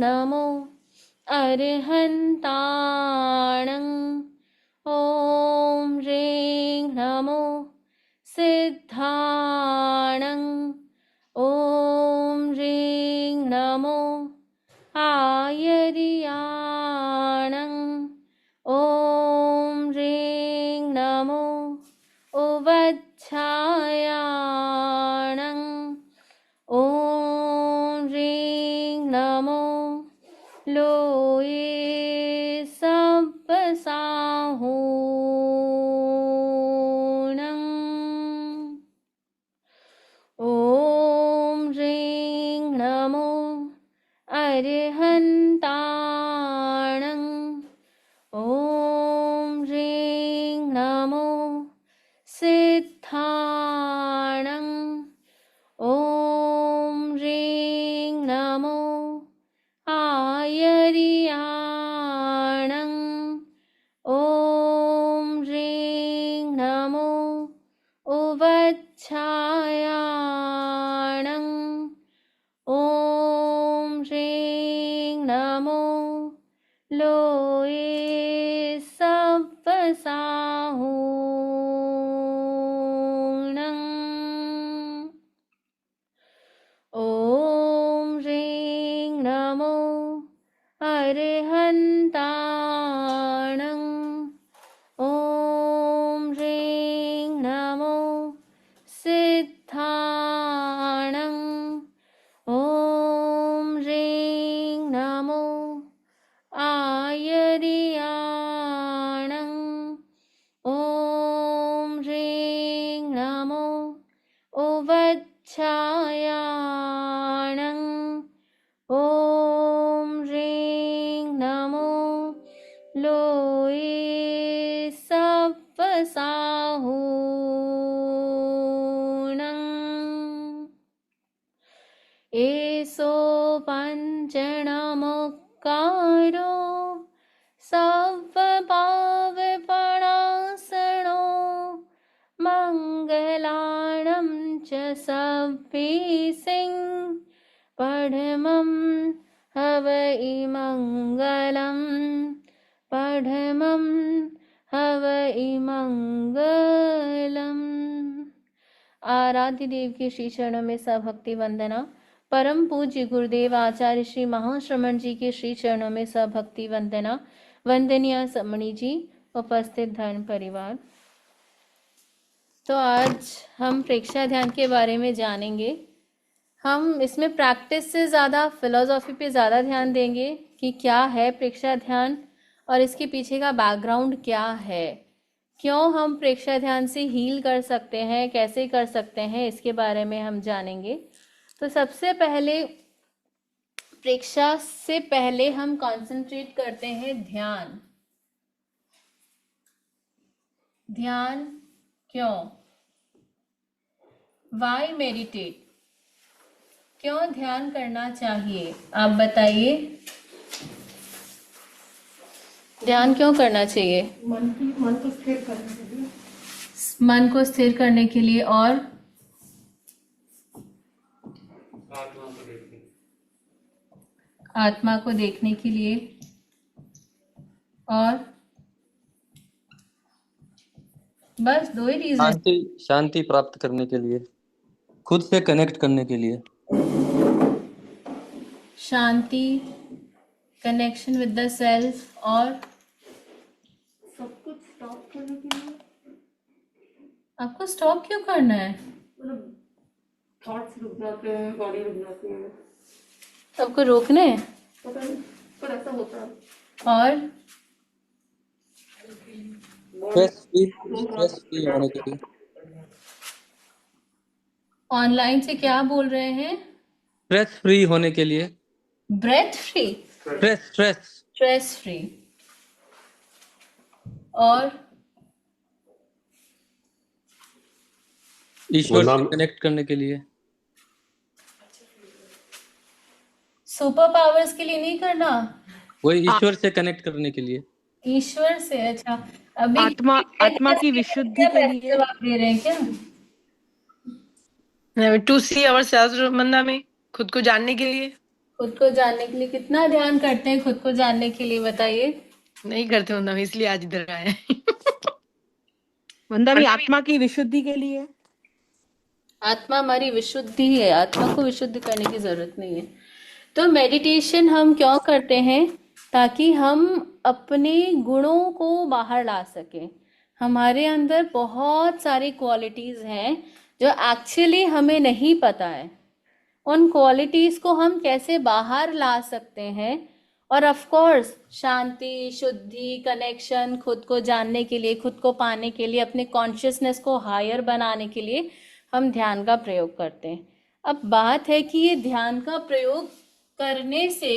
नमो अरिहन्ताणं ॐ ह्रीं नमो सिद्धाणं ॐ ह्रीं नमो आयर्याणं ॐ ह्रीं नमो उवच्छायाणं ॐ ह्रीं नमो लोये सप्पसाहूणं ॐ ह्रीं नमो अरिहन्ताणं ॐ ह्रीं नमो सिद्धाणं ॐ ह्रीं नमो आयर्याणं ॐ ह्रीं नमो उवच्छायाणं ॐ ह्रीं नमो लोये सप्पसाहूणं ॐ ह्रीं नमो अरिहन्ताणं ॐ ह्रीं नमो सिद्धाणं ॐ ह्रीं नमो आयर्याणं ॐ ह्रीं नमो उवच्छायाणं ॐ ह्रीं नमो लोये सप्पसाहूणं एषो पञ्चणमुक्कारो सप्पपावपणासनो मङ्गलाणं च सब्बीसिं पढमं हवै मङ्गलं पढमं हवै मङ्गलम्। आराध्य देव के श्री चरणों में सभक्ति वंदना। परम पूज्य गुरुदेव आचार्य श्री महाश्रमण जी के श्री चरणों में सभक्ति वंदना। वंदनीय समणी जी, उपस्थित धर्म परिवार। तो आज हम प्रेक्षा ध्यान के बारे में जानेंगे। हम इसमें प्रैक्टिस से ज़्यादा फिलॉसफी पे ज़्यादा ध्यान देंगे कि क्या है प्रेक्षा ध्यान और इसके पीछे का बैकग्राउंड क्या है, क्यों हम प्रेक्षा ध्यान से हील कर सकते हैं, कैसे कर सकते हैं, इसके बारे में हम जानेंगे। तो सबसे पहले प्रेक्षा से पहले हम कंसंट्रेट करते हैं ध्यान। ध्यान क्यों? Why meditate? क्यों ध्यान करना चाहिए? आप बताइए, ध्यान क्यों करना चाहिए? मन को स्थिर करने के लिए। मन को स्थिर करने के लिए और आत्मा को देखने के लिए और बस दो ही रीजन। शांति प्राप्त करने के लिए, खुद से कनेक्ट करने के लिए। शांति, कनेक्शन विद द सेल्फ और सब कुछ स्टॉप करने के लिए। आपको स्टॉप क्यों करना है? मतलब थॉट्स रुक जाते हैं, बॉडी रुक जाती है। सबको रोकना है? पता नहीं, पर ऐसा होता है। और स्ट्रेस फ्री होने के लिए। ऑनलाइन से क्या बोल रहे हैं? स्ट्रेस फ्री होने के लिए। Breath free? Stress free. और ईश्वर से कनेक्ट करने के लिए। सुपर पावर्स के लिए नहीं करना, वही ईश्वर से कनेक्ट करने के लिए। ईश्वर से? अच्छा, अभी आत्मा की विशुद्धि के लिए जवाब दे रहे हैं क्या? टू सी अवर सेल्फ, में खुद को जानने के लिए। खुद को जानने के लिए कितना ध्यान करते हैं? खुद को जानने के लिए बताइए। नहीं करते वंदना, इसलिए आज इधर आए हैं। वंदना भी आत्मा की विशुद्धि के लिए। आत्मा हमारी विशुद्धि है, आत्मा को विशुद्ध करने की जरूरत नहीं है। तो मेडिटेशन हम क्यों करते हैं? ताकि हम अपने गुणों को बाहर ला सकें। हमारे अंदर बहुत सारी क्वालिटीज हैं जो एक्चुअली हमें नहीं पता है। उन क्वालिटीज को हम कैसे बाहर ला सकते हैं? और ऑफ कोर्स शांति, शुद्धि, कनेक्शन, खुद को जानने के लिए, खुद को पाने के लिए, अपने कॉन्शियसनेस को हायर बनाने के लिए हम ध्यान का प्रयोग करते हैं। अब बात है कि ये ध्यान का प्रयोग करने से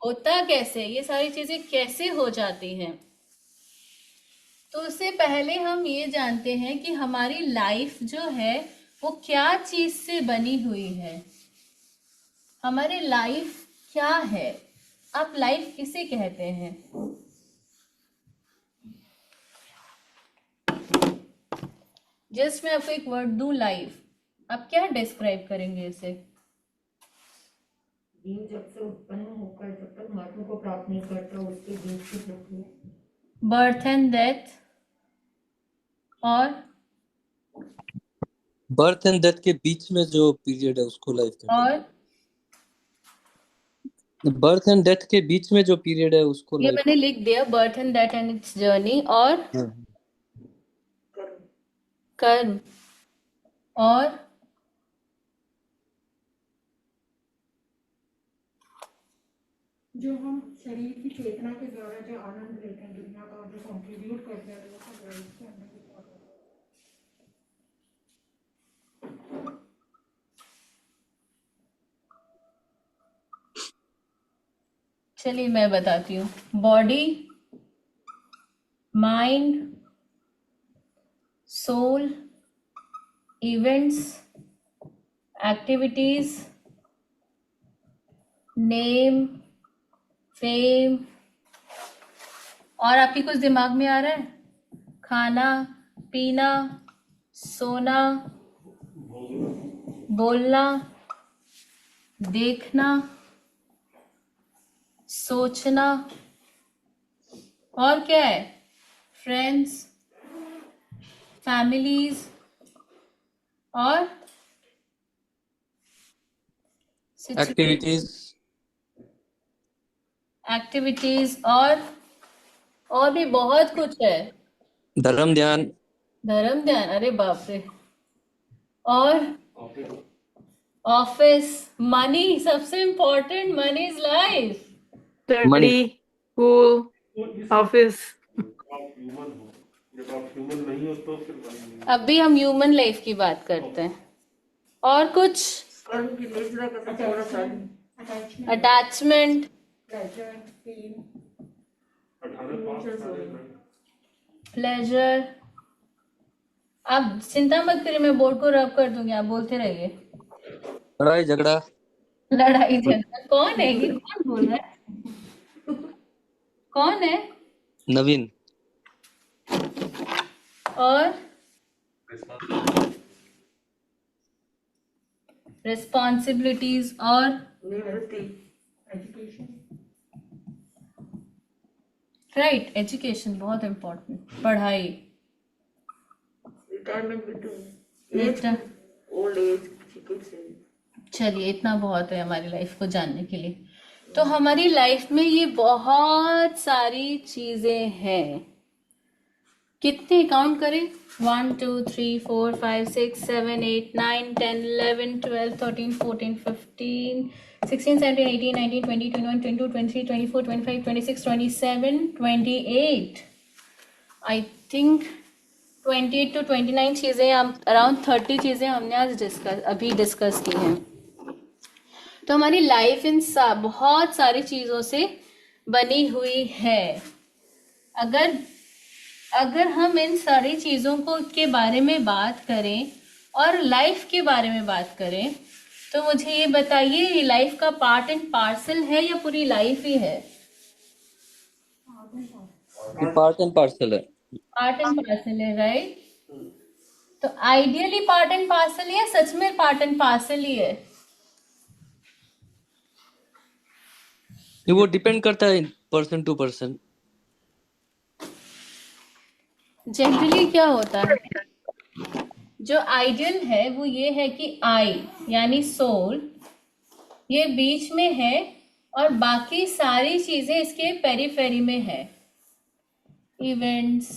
होता कैसे, ये सारी चीजें कैसे हो जाती हैं? तो उससे पहले हम ये जानते हैं कि हमारी लाइफ जो है वो क्या चीज से बनी हुई है। हमारी लाइफ क्या है? आप लाइफ किसे कहते हैं? जस्ट मैं आपको एक वर्ड दूं, लाइफ, आप क्या डिस्क्राइब करेंगे इसे? जीव जब से उत्पन्न होकर जब तक मृत्यु को प्राप्त नहीं करता उसके बीच की प्रक्रिया। बर्थ एंड डेथ और बर्थ एंड डेथ के बीच में जो पीरियड है उसको लाइफ कहते और हैं। बर्थ एंड डेथ के बीच में जो पीरियड है उसको ये लाइफ। मैंने लिख दिया, birth and death and it's journey, और कर्म कर्म, और जो हम शरीर की चेतना के द्वारा जो आनंद लेते हैं दुनिया का और जो कंट्रीब्यूट करते हैं वो सब लाइफ के अंदर ही आता है। चलिए मैं बताती हूँ। Body, mind, soul, events, activities, name, fame, और आपके कुछ दिमाग में आ रहा है? खाना, पीना, सोना, बोलना, देखना, सोचना, और क्या है? फ्रेंड्स, फैमिलीज, और एक्टिविटीज, एक्टिविटीज, और भी बहुत कुछ है। धर्म ध्यान, धर्म ध्यान, अरे बाप रे, और ऑफिस, मनी, सबसे important, money is life. Money. Study, school, office. जब आप ह्यूमन नहीं हो तो फिर बनेंगे। अभी हम ह्यूमन लाइफ की बात करते हैं। और कुछ? कर्म की निद्रा का थोड़ा सा अटैचमेंट, प्लेजर, पेन, 18 पास सारे नहीं। प्लेजर। आप चिंता मत करिए, मैं बोर्ड को रब कर दूंगी, आप बोलते रहिए। लड़ाई झगड़ा, लड़ाई झगड़ा, कौन है ये? कौन बोल रहा है? कौन है? नवीन। और रिस्पॉन्सिबिलिटीज, और निवृत्ति, एजुकेशन, राइट, एजुकेशन बहुत इम्पोर्टेंट, पढ़ाई, रिटायरमेंट भी तो Reti- ओल्ड एज चिकित्सा। चलिए इतना बहुत है हमारी लाइफ को जानने के लिए। तो हमारी लाइफ में ये बहुत सारी चीजें हैं। कितने काउंट करें? 1 2 3 4 5 6 7 8 9 10 11 12 13 14 15 16 17 18 19 20 21 22 23 24 25 26 27 28, आई थिंक 28 to 29 चीज़ें, हम अराउंड 30 चीज़ें हमने आज अभी डिस्कस की हैं। तो हमारी लाइफ इन बहुत सारी चीज़ों से बनी हुई है। अगर हम इन सारी चीज़ों को के बारे में बात करें और लाइफ के बारे में बात करें, तो मुझे ये बताइए, ये लाइफ का पार्ट एंड पार्सल है या पूरी लाइफ ही है? पार्ट एंड पार्सल है। पार्ट एंड पार्सल है, राइट? तो आइडियली पार्ट एंड पार्सल है या सच में पार्ट एंड पार्सल ही है? ये वो डिपेंड करता है पर्सन टू पर्सन। जनरली क्या होता है, जो आइडियल है वो ये है कि आई यानी सोल ये बीच में है और बाकी सारी चीजें इसके पेरीफेरी में है। Events,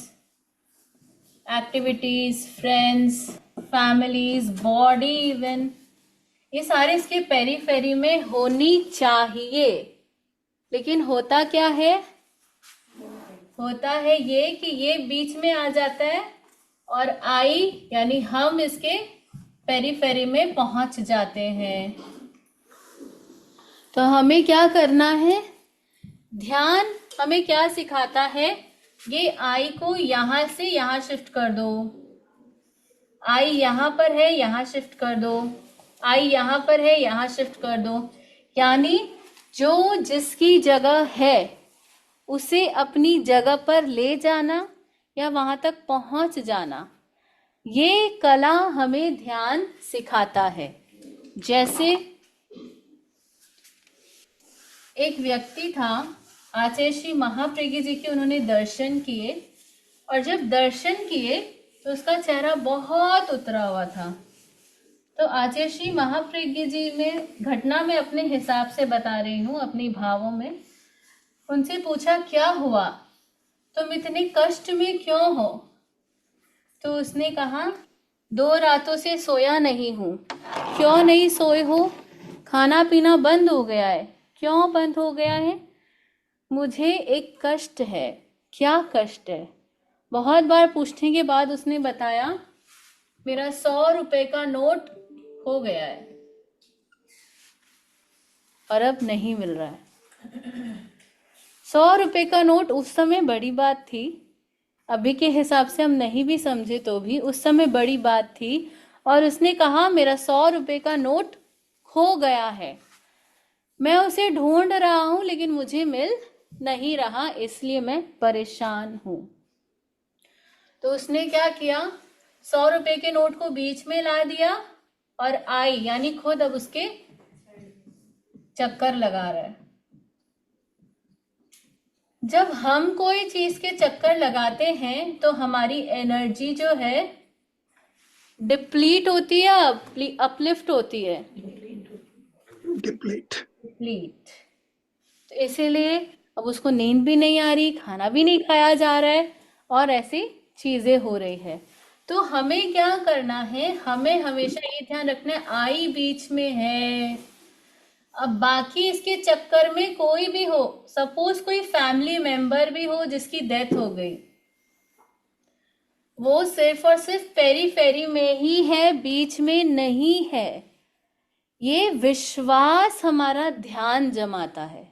activities, friends, families, body, even ये सारे इसके पेरीफेरी में होनी चाहिए। लेकिन होता क्या है, होता है ये कि ये बीच में आ जाता है और आई यानी हम इसके पेरीफेरी में पहुंच जाते हैं। तो हमें क्या करना है, ध्यान हमें क्या सिखाता है, ये आई को यहां से यहां शिफ्ट कर दो, आई यहां पर है यहां शिफ्ट कर दो, आई यहां पर है यहां शिफ्ट कर दो। यानी जो जिसकी जगह है उसे अपनी जगह पर ले जाना या वहां तक पहुंच जाना, ये कला हमें ध्यान सिखाता है। जैसे एक व्यक्ति था, आचार्य श्री महाप्रज्ञ जी के उन्होंने दर्शन किए और जब दर्शन किए तो उसका चेहरा बहुत उतरा हुआ था। तो आचार्य श्री महाप्रज्ञ जी में घटना में अपने हिसाब से बता रही हूँ, अपनी भावों में उनसे पूछा क्या हुआ, तुम इतने कष्ट में क्यों हो? तो उसने कहा 2 रातों से सोया नहीं हूँ। क्यों नहीं सोए हो? खाना पीना बंद हो गया है। क्यों बंद हो गया है? मुझे एक कष्ट है। क्या कष्ट है? बहुत बार पूछने के बाद उसने बताया मेरा 100 रुपए का नोट खो गया है और अब नहीं मिल रहा है। 100 रुपए का नोट उस समय बड़ी बात थी, अभी के हिसाब से हम नहीं भी समझे तो भी उस समय बड़ी बात थी। और उसने कहा मेरा 100 रुपए का नोट खो गया है, मैं उसे ढूंढ रहा हूं लेकिन मुझे मिल नहीं रहा, इसलिए मैं परेशान हूं। तो उसने क्या किया, 100 रुपए के नोट को बीच में ला दिया और आई यानी खुद अब उसके चक्कर लगा रहा है। जब हम कोई चीज के चक्कर लगाते हैं तो हमारी एनर्जी जो है डिप्लीट होती है, अपलिफ्ट होती है, डिप्लीट। तो इसीलिए अब उसको नींद भी नहीं आ रही, खाना भी नहीं खाया जा रहा है और ऐसी चीजें हो रही है। तो हमें क्या करना है, हमें हमेशा ये ध्यान रखना है आई बीच में है। अब बाकी इसके चक्कर में कोई भी हो, सपोज कोई फैमिली मेंबर भी हो जिसकी डेथ हो गई, वो सिर्फ और सिर्फ पेरीफेरी में ही है, बीच में नहीं है। ये विश्वास हमारा ध्यान जमाता है,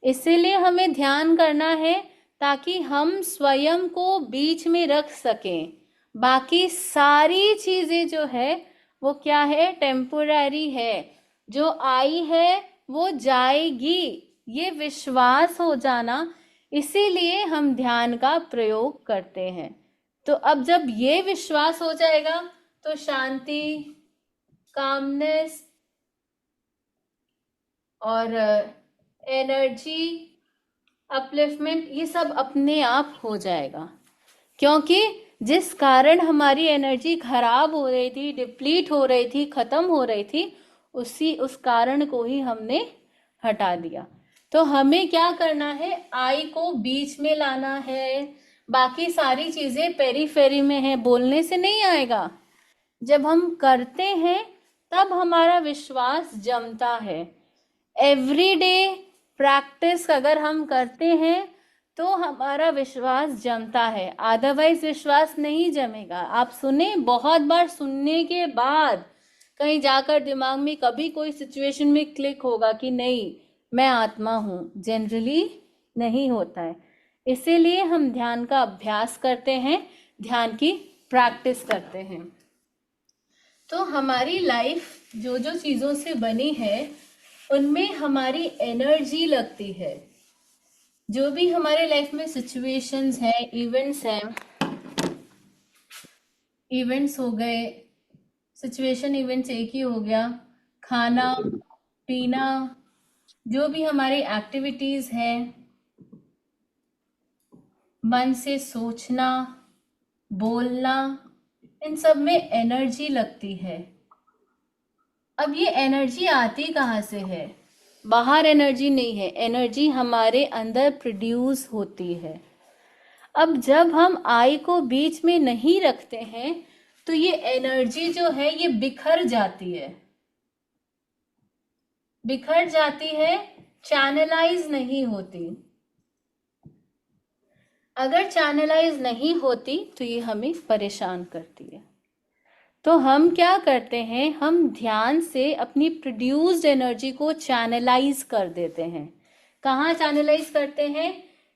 इसीलिए हमें ध्यान करना है ताकि हम स्वयं को बीच में रख सकें। बाकी सारी चीजें जो है वो क्या है, टेम्पोररी है। जो आई है वो जाएगी, ये विश्वास हो जाना, इसीलिए हम ध्यान का प्रयोग करते हैं। तो अब जब ये विश्वास हो जाएगा तो शांति, कामनेस और एनर्जी, अपलिफ्टमेंट ये सब अपने आप हो जाएगा। क्योंकि जिस कारण हमारी एनर्जी खराब हो रही थी, डिप्लीट हो रही थी, खत्म हो रही थी, उस कारण को ही हमने हटा दिया। तो हमें क्या करना है, आई को बीच में लाना है, बाकी सारी चीजें पेरीफेरी में है, बोलने से नहीं आएगा। जब हम करते हैं तब हमारा विश्वास जमता है। एवरीडे प्रैक्टिस अगर हम करते हैं तो हमारा विश्वास जमता है, अदरवाइज विश्वास नहीं जमेगा। आप सुने, बहुत बार सुनने के बाद कहीं जाकर दिमाग में कभी कोई सिचुएशन में क्लिक होगा कि नहीं मैं आत्मा हूँ, जनरली नहीं होता है। इसीलिए हम ध्यान का अभ्यास करते हैं, ध्यान की प्रैक्टिस करते हैं। तो हमारी लाइफ जो जो चीज़ों से बनी है उनमें हमारी एनर्जी लगती है। जो भी हमारे लाइफ में सिचुएशंस हैं, इवेंट्स हैं, इवेंट्स हो गए, सिचुएशन इवेंट्स एक ही हो गया, खाना पीना, जो भी हमारी एक्टिविटीज हैं, मन से सोचना, बोलना, इन सब में एनर्जी लगती है। अब ये एनर्जी आती कहाँ से है? बाहर एनर्जी नहीं है, एनर्जी हमारे अंदर प्रोड्यूस होती है। अब जब हम आई को बीच में नहीं रखते हैं तो ये एनर्जी जो है ये बिखर जाती है, बिखर जाती है, चैनलाइज नहीं होती। अगर चैनलाइज नहीं होती तो ये हमें परेशान करती है। तो हम क्या करते हैं, हम ध्यान से अपनी प्रोड्यूस्ड एनर्जी को चैनलाइज कर देते हैं। कहाँ चैनलाइज करते हैं?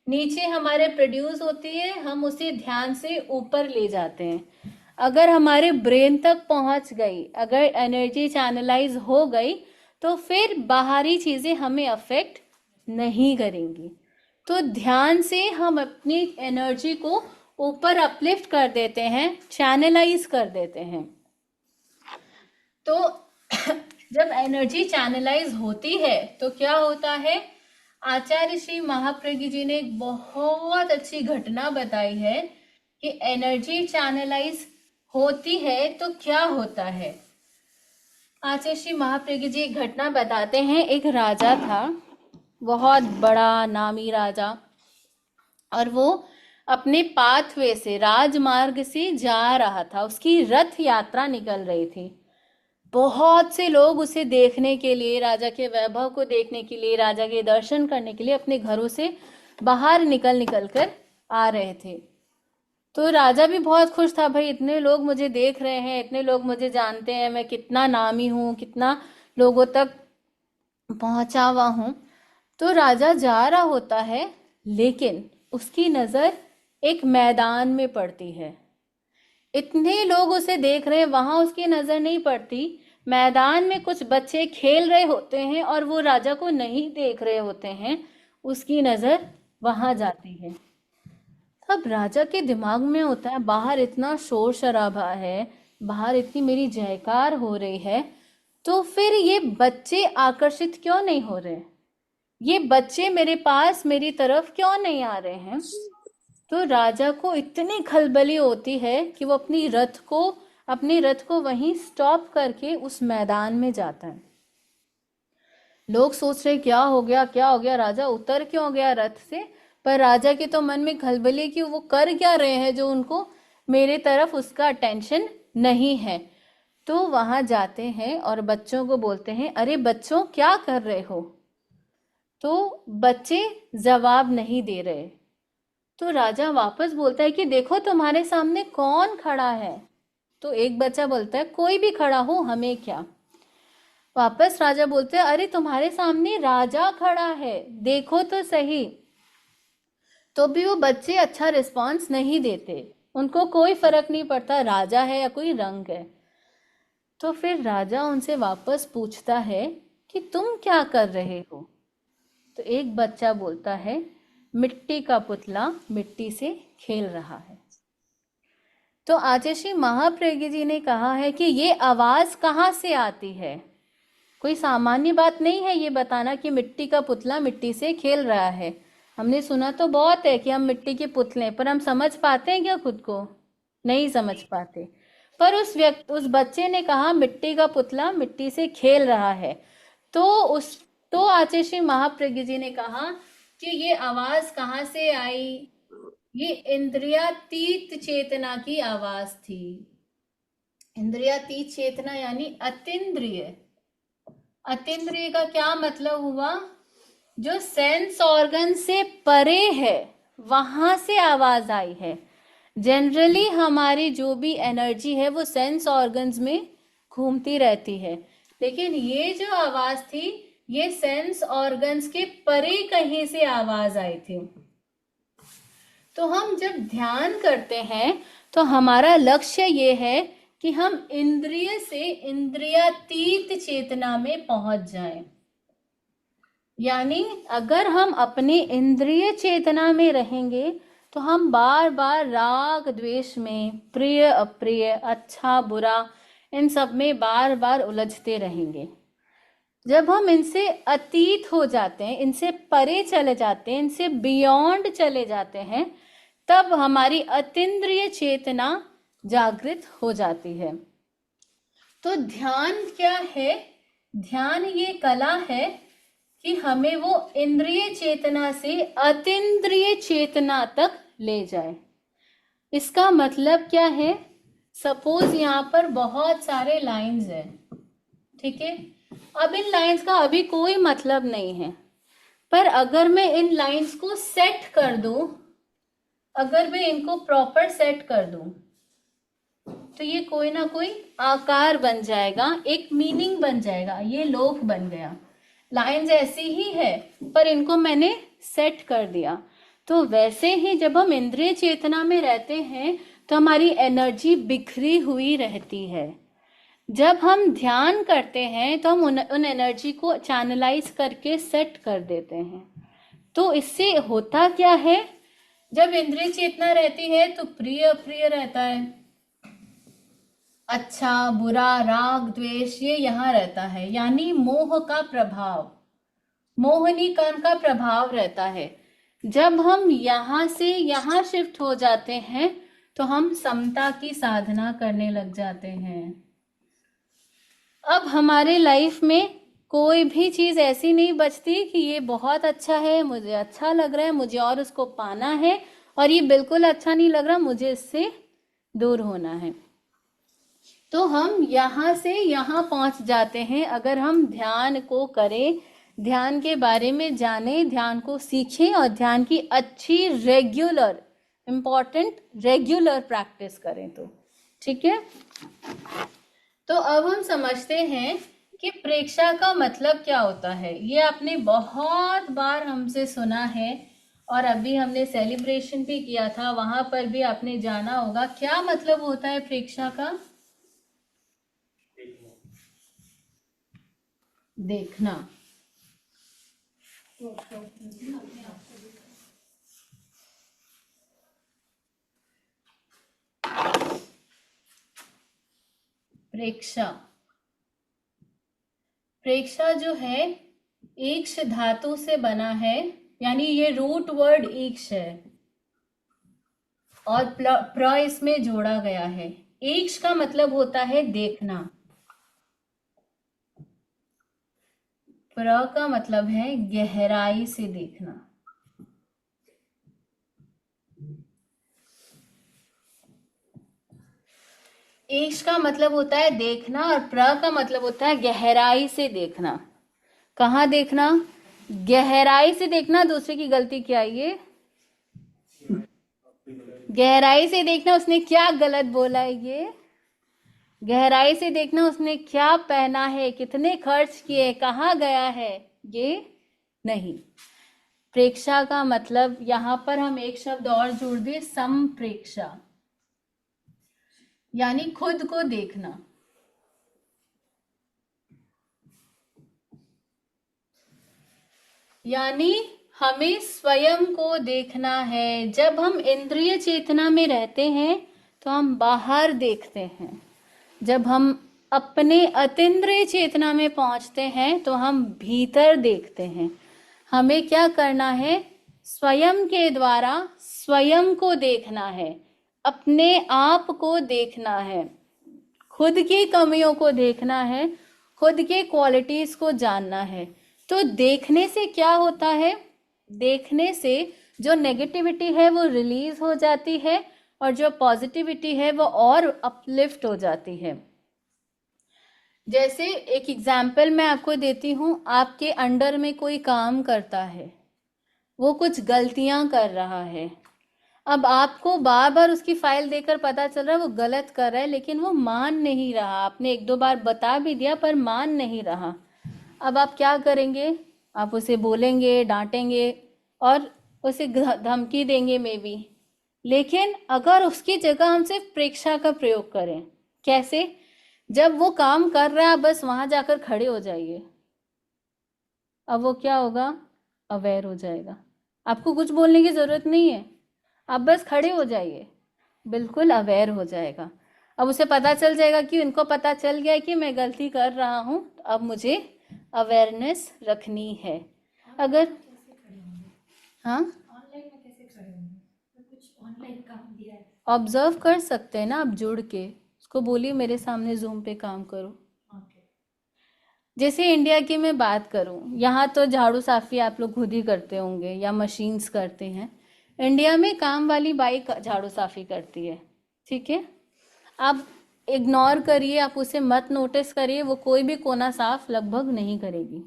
नीचे हमारे प्रोड्यूस होती है, हम उसे ध्यान से ऊपर ले जाते हैं। अगर हमारे ब्रेन तक पहुंच गई, अगर एनर्जी चैनलाइज हो गई, तो फिर बाहरी चीजें हमें अफेक्ट नहीं करेंगी। तो ध्यान से हम अपनी एनर्जी को ऊपर अपलिफ्ट कर देते हैं, चैनलाइज कर देते हैं। तो जब एनर्जी चैनलाइज होती है तो क्या होता है? आचार्य श्री महाप्रज्ञ जी ने एक बहुत अच्छी घटना बताई है कि एनर्जी चैनलाइज होती है तो क्या होता है। आचार्य श्री महाप्रज्ञ जी एक घटना बताते हैं। एक राजा था, बहुत बड़ा नामी राजा, और वो अपने पाथवे से, राजमार्ग से जा रहा था। उसकी रथ यात्रा निकल रही थी। बहुत से लोग उसे देखने के लिए, राजा के वैभव को देखने के लिए, राजा के दर्शन करने के लिए अपने घरों से बाहर निकल कर आ रहे थे। तो राजा भी बहुत खुश था, भाई इतने लोग मुझे देख रहे हैं, इतने लोग मुझे जानते हैं, मैं कितना नामी हूँ, कितना लोगों तक पहुंचा हुआ हूँ। तो राजा जा रहा होता है, लेकिन उसकी नजर एक मैदान में पड़ती है। इतने लोग उसे देख रहे हैं, वहां उसकी नजर नहीं पड़ती। मैदान में कुछ बच्चे खेल रहे होते हैं और वो राजा को नहीं देख रहे होते हैं, उसकी नजर वहां जाती है। अब राजा के दिमाग में होता है, बाहर इतना शोर शराबा है, बाहर इतनी मेरी जयकार हो रही है, तो फिर ये बच्चे आकर्षित क्यों नहीं हो रहे, ये बच्चे मेरे पास, मेरी तरफ क्यों नहीं आ रहे हैं। तो राजा को इतनी खलबली होती है कि वो अपनी रथ को वहीं स्टॉप करके उस मैदान में जाता है। लोग सोच रहे क्या हो गया, क्या हो गया, राजा उतर क्यों गया रथ से। पर राजा के तो मन में खलबली कि वो कर क्या रहे हैं जो उनको मेरे तरफ उसका अटेंशन नहीं है। तो वहां जाते हैं और बच्चों को बोलते हैं, अरे बच्चों क्या कर रहे हो। तो बच्चे जवाब नहीं दे रहे। तो राजा वापस बोलता है कि देखो तुम्हारे सामने कौन खड़ा है। तो एक बच्चा बोलता है, कोई भी खड़ा हो, हमें क्या। वापस राजा बोलते हैं, अरे तुम्हारे सामने राजा खड़ा है, देखो तो सही। तो भी वो बच्चे अच्छा रिस्पांस नहीं देते, उनको कोई फर्क नहीं पड़ता राजा है या कोई रंग है। तो फिर राजा उनसे वापस पूछता है कि तुम क्या कर रहे हो। तो एक बच्चा बोलता है, मिट्टी का पुतला मिट्टी से खेल रहा है। तो आचार्य श्री महाप्रज्ञ जी ने कहा है कि ये आवाज कहाँ से आती है। कोई सामान्य बात नहीं है ये बताना कि मिट्टी का पुतला मिट्टी से खेल रहा है। हमने सुना तो बहुत है कि हम मिट्टी के पुतले, पर हम समझ पाते हैं क्या खुद को? नहीं समझ पाते। पर उस बच्चे ने कहा मिट्टी का पुतला मिट्टी से खेल रहा है। तो आचार्य श्री महाप्रज्ञ जी ने कहा कि ये आवाज कहाँ से आई। ये इंद्रियातीत चेतना की आवाज थी। इंद्रियातीत चेतना यानी अतीन्द्रिय। अतीन्द्रिय का क्या मतलब हुआ? जो सेंस ऑर्गन से परे है, वहां से आवाज आई है। जनरली हमारी जो भी एनर्जी है वो सेंस ऑर्गन्स में घूमती रहती है, लेकिन ये जो आवाज थी ये सेंस ऑर्गन्स के परे कहीं से आवाज आई थी। तो हम जब ध्यान करते हैं तो हमारा लक्ष्य ये है कि हम इंद्रिय से इंद्रियातीत चेतना में पहुंच जाएं। यानी अगर हम अपने इंद्रिय चेतना में रहेंगे तो हम बार बार राग द्वेष में, प्रिय अप्रिय, अच्छा बुरा, इन सब में बार बार उलझते रहेंगे। जब हम इनसे अतीत हो जाते हैं, इनसे परे चले जाते हैं, इनसे बियॉन्ड चले जाते हैं, तब हमारी अतीन्द्रिय चेतना जागृत हो जाती है। तो ध्यान क्या है? ध्यान ये कला है कि हमें वो इंद्रिय चेतना से अतीन्द्रिय चेतना तक ले जाए। इसका मतलब क्या है? सपोज यहाँ पर बहुत सारे लाइंस हैं, ठीक है। अब इन लाइंस का अभी कोई मतलब नहीं है, पर अगर मैं इन लाइंस को सेट कर दूं, अगर मैं इनको प्रॉपर सेट कर दूं, तो ये कोई ना कोई आकार बन जाएगा, एक मीनिंग बन जाएगा, ये लोक बन गया। लाइंस ऐसी ही है, पर इनको मैंने सेट कर दिया। तो वैसे ही जब हम इंद्रिय चेतना में रहते हैं तो हमारी एनर्जी बिखरी हुई रहती है। जब हम ध्यान करते हैं तो हम उन एनर्जी को चैनलाइज करके सेट कर देते हैं। तो इससे होता क्या है? जब इंद्रिय चेतना रहती है तो प्रिय अप्रिय रहता है, अच्छा बुरा, राग द्वेष, ये यहाँ रहता है, यानी मोह का प्रभाव, मोहनी कर्म का प्रभाव रहता है। जब हम यहाँ से यहाँ शिफ्ट हो जाते हैं तो हम समता की साधना करने लग जाते हैं। अब हमारे लाइफ में कोई भी चीज ऐसी नहीं बचती कि ये बहुत अच्छा है, मुझे अच्छा लग रहा है, मुझे और उसको पाना है, और ये बिल्कुल अच्छा नहीं लग रहा, मुझे इससे दूर होना है। तो हम यहाँ से यहाँ पहुंच जाते हैं अगर हम ध्यान को करें, ध्यान के बारे में जानें, ध्यान को सीखें और ध्यान की अच्छी रेगुलर, इम्पॉर्टेंट रेगुलर प्रैक्टिस करें तो, ठीक है। तो अब हम समझते हैं कि प्रेक्षा का मतलब क्या होता है। ये आपने बहुत बार हमसे सुना है और अभी हमने सेलिब्रेशन भी किया था, वहां पर भी आपने जाना होगा क्या मतलब होता है प्रेक्षा का। देखना। प्रेक्षा, प्रेक्षा जो है ईक्ष धातु से बना है, यानी ये रूट वर्ड ईक्ष है और प्र इसमें जोड़ा गया है। ईक्ष का मतलब होता है देखना, प्र का मतलब है गहराई से देखना। ईक्ष का मतलब होता है देखना और प्र का मतलब होता है गहराई से देखना। कहाँ देखना? गहराई से देखना। दूसरे की गलती क्या है ये? गहराई से देखना। उसने क्या गलत बोला है ये? गहराई से देखना उसने क्या पहना है, कितने खर्च किए, कहाँ गया है, ये नहीं। प्रेक्षा का मतलब यहाँ पर हम एक शब्द और जोड़ दें, संप्रेक्षा, यानी खुद को देखना। यानी हमें स्वयं को देखना है। जब हम इंद्रिय चेतना में रहते हैं तो हम बाहर देखते हैं, जब हम अपने अतीन्द्रिय चेतना में पहुंचते हैं तो हम भीतर देखते हैं। हमें क्या करना है? स्वयं के द्वारा स्वयं को देखना है, अपने आप को देखना है, खुद की कमियों को देखना है, खुद के क्वालिटीज को जानना है। तो देखने से क्या होता है? देखने से जो नेगेटिविटी है वो रिलीज हो जाती है और जो पॉजिटिविटी है वो और अपलिफ्ट हो जाती है। जैसे एक एग्जाम्पल मैं आपको देती हूँ, आपके अंडर में कोई काम करता है, वो कुछ गलतियां कर रहा है। अब आपको बार बार उसकी फाइल देकर पता चल रहा है वो गलत कर रहा है, लेकिन वो मान नहीं रहा। आपने एक दो बार बता भी दिया पर मान नहीं रहा। अब आप क्या करेंगे? आप उसे बोलेंगे, डांटेंगे और उसे धमकी देंगे मे बी। लेकिन अगर उसकी जगह हम सिर्फ प्रेक्षा का प्रयोग करें, कैसे? जब वो काम कर रहा है बस वहां जाकर खड़े हो जाइए। अब वो क्या होगा? अवेयर हो जाएगा। आपको कुछ बोलने की जरूरत नहीं है, आप बस खड़े हो जाइए, बिल्कुल अवेयर हो जाएगा। अब उसे पता चल जाएगा कि इनको पता चल गया कि मैं गलती कर रहा हूं, तो अब मुझे अवेयरनेस रखनी है। अगर हाँ ऑनलाइन में कैसे खड़े होंगे? तो कुछ ऑनलाइन काम दिया है। ऑब्जर्व कर सकते हैं ना आप जुड़ के, उसको बोलिए मेरे सामने जूम पे काम करो। ओके। जैसे इंडिया की मैं बात करूं, यहाँ तो झाड़ू साफी आप लोग खुद ही करते होंगे या मशीन्स करते हैं। इंडिया में काम वाली बाई झाड़ू साफी करती है, ठीक है। आप इग्नोर करिए, आप उसे मत नोटिस करिए, वो कोई भी कोना साफ लगभग नहीं करेगी।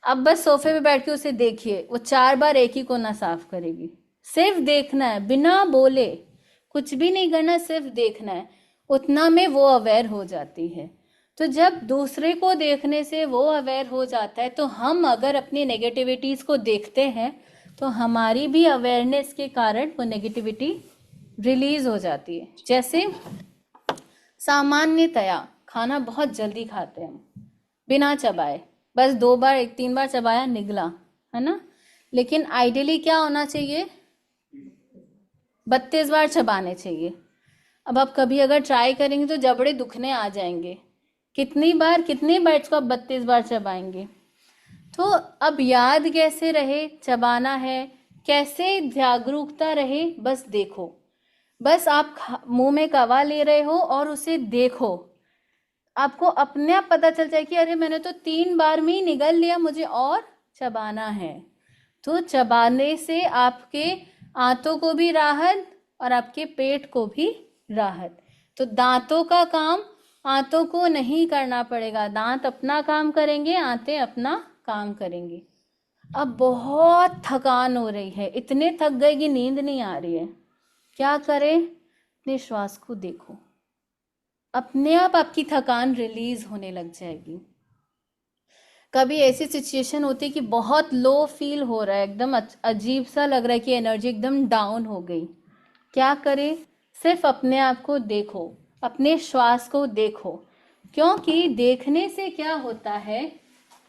अब बस सोफे पे बैठ के उसे देखिए, वो 4 बार एक ही कोना साफ करेगी। सिर्फ देखना है, बिना बोले, कुछ भी नहीं करना, सिर्फ देखना है। उतना में वो अवेयर हो जाती है। तो जब दूसरे को देखने से वो अवेयर हो जाता है, तो हम अगर अपनी नेगेटिविटीज को देखते हैं तो हमारी भी अवेयरनेस के कारण वो नेगेटिविटी रिलीज हो जाती है। जैसे सामान्यतया खाना बहुत जल्दी खाते हैं हम, बिना चबाए, बस 2 बार 3 बार चबाया निगला, है ना। लेकिन आइडियली क्या होना चाहिए, 32 बार चबाने चाहिए। अब आप कभी अगर ट्राई करेंगे तो जबड़े दुखने आ जाएंगे। कितनी बाइट्स को आप 32 बार चबाएंगे? तो अब याद कैसे रहे चबाना है, कैसे जागरूकता रहे, बस देखो। बस आप मुंह में कवा ले रहे हो और उसे देखो, आपको अपने आप पता चल जाए कि अरे मैंने तो 3 बार में ही निगल लिया, मुझे और चबाना है। तो चबाने से आपके आंतों को भी राहत और आपके पेट को भी राहत। तो दांतों का काम आंतों को नहीं करना पड़ेगा, दांत अपना काम करेंगे, आंतें अपना काम करेंगी। अब बहुत थकान हो रही है, इतने थक गए कि नींद नहीं आ रही है, क्या करें? अपने श्वास को देखो, अपने आप आपकी थकान रिलीज होने लग जाएगी। कभी ऐसी सिचुएशन होती है कि बहुत लो फील हो रहा है, एकदम अजीब सा लग रहा है कि एनर्जी एकदम डाउन हो गई, क्या करें? सिर्फ अपने आप को देखो, अपने श्वास को देखो। क्योंकि देखने से क्या होता है,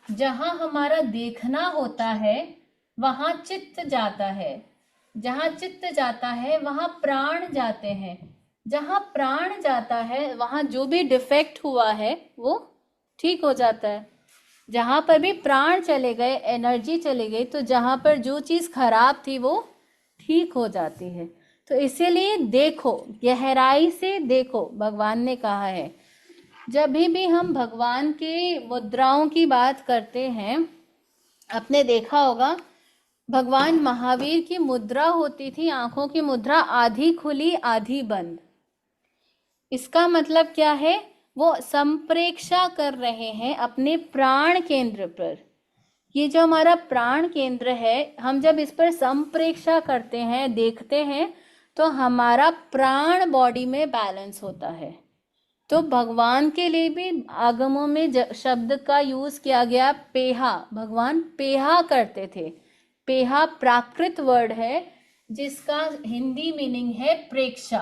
जहां हमारा देखना होता है वहां चित्त जाता है, जहां चित्त जाता है वहां प्राण जाते हैं, जहां प्राण जाता है वहां जो भी डिफेक्ट हुआ है वो ठीक हो जाता है। जहां पर भी प्राण चले गए, एनर्जी चली गई, तो जहां पर जो चीज खराब थी वो ठीक हो जाती है। तो इसीलिए देखो, गहराई से देखो, भगवान ने कहा है। जब भी हम भगवान के मुद्राओं की बात करते हैं, आपने देखा होगा भगवान महावीर की मुद्रा होती थी, आंखों की मुद्रा आधी खुली आधी बंद। इसका मतलब क्या है, वो संप्रेक्षा कर रहे हैं अपने प्राण केंद्र पर। ये जो हमारा प्राण केंद्र है, हम जब इस पर संप्रेक्षा करते हैं, देखते हैं, तो हमारा प्राण बॉडी में बैलेंस होता है। तो भगवान के लिए भी आगमों में शब्द का यूज किया गया पेहा, भगवान पेहा करते थे। पेहा प्राकृत वर्ड है जिसका हिंदी मीनिंग है प्रेक्षा।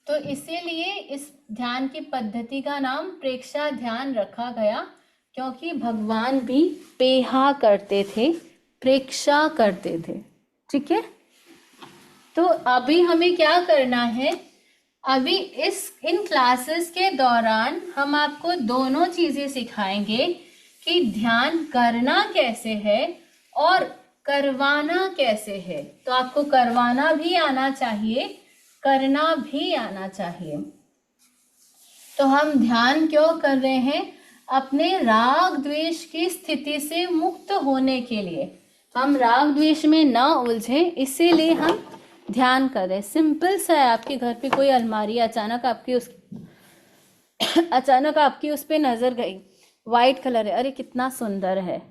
तो इसीलिए इस ध्यान की पद्धति का नाम प्रेक्षा ध्यान रखा गया, क्योंकि भगवान भी पेहा करते थे, प्रेक्षा करते थे। ठीक है, तो अभी हमें क्या करना है, अभी इन क्लासेस के दौरान हम आपको दोनों चीजें सिखाएंगे कि ध्यान करना कैसे है और करवाना कैसे है। तो आपको करवाना भी आना चाहिए, करना भी आना चाहिए। तो हम ध्यान क्यों कर रहे हैं? अपने राग द्वेष की स्थिति से मुक्त होने के लिए। हम राग द्वेष में ना उलझे, इसीलिए हम ध्यान कर रहे हैं। सिंपल सा है, आपके घर पे कोई अलमारी अचानक आपकी उस पे नजर गई, वाइट कलर है, अरे कितना सुंदर है,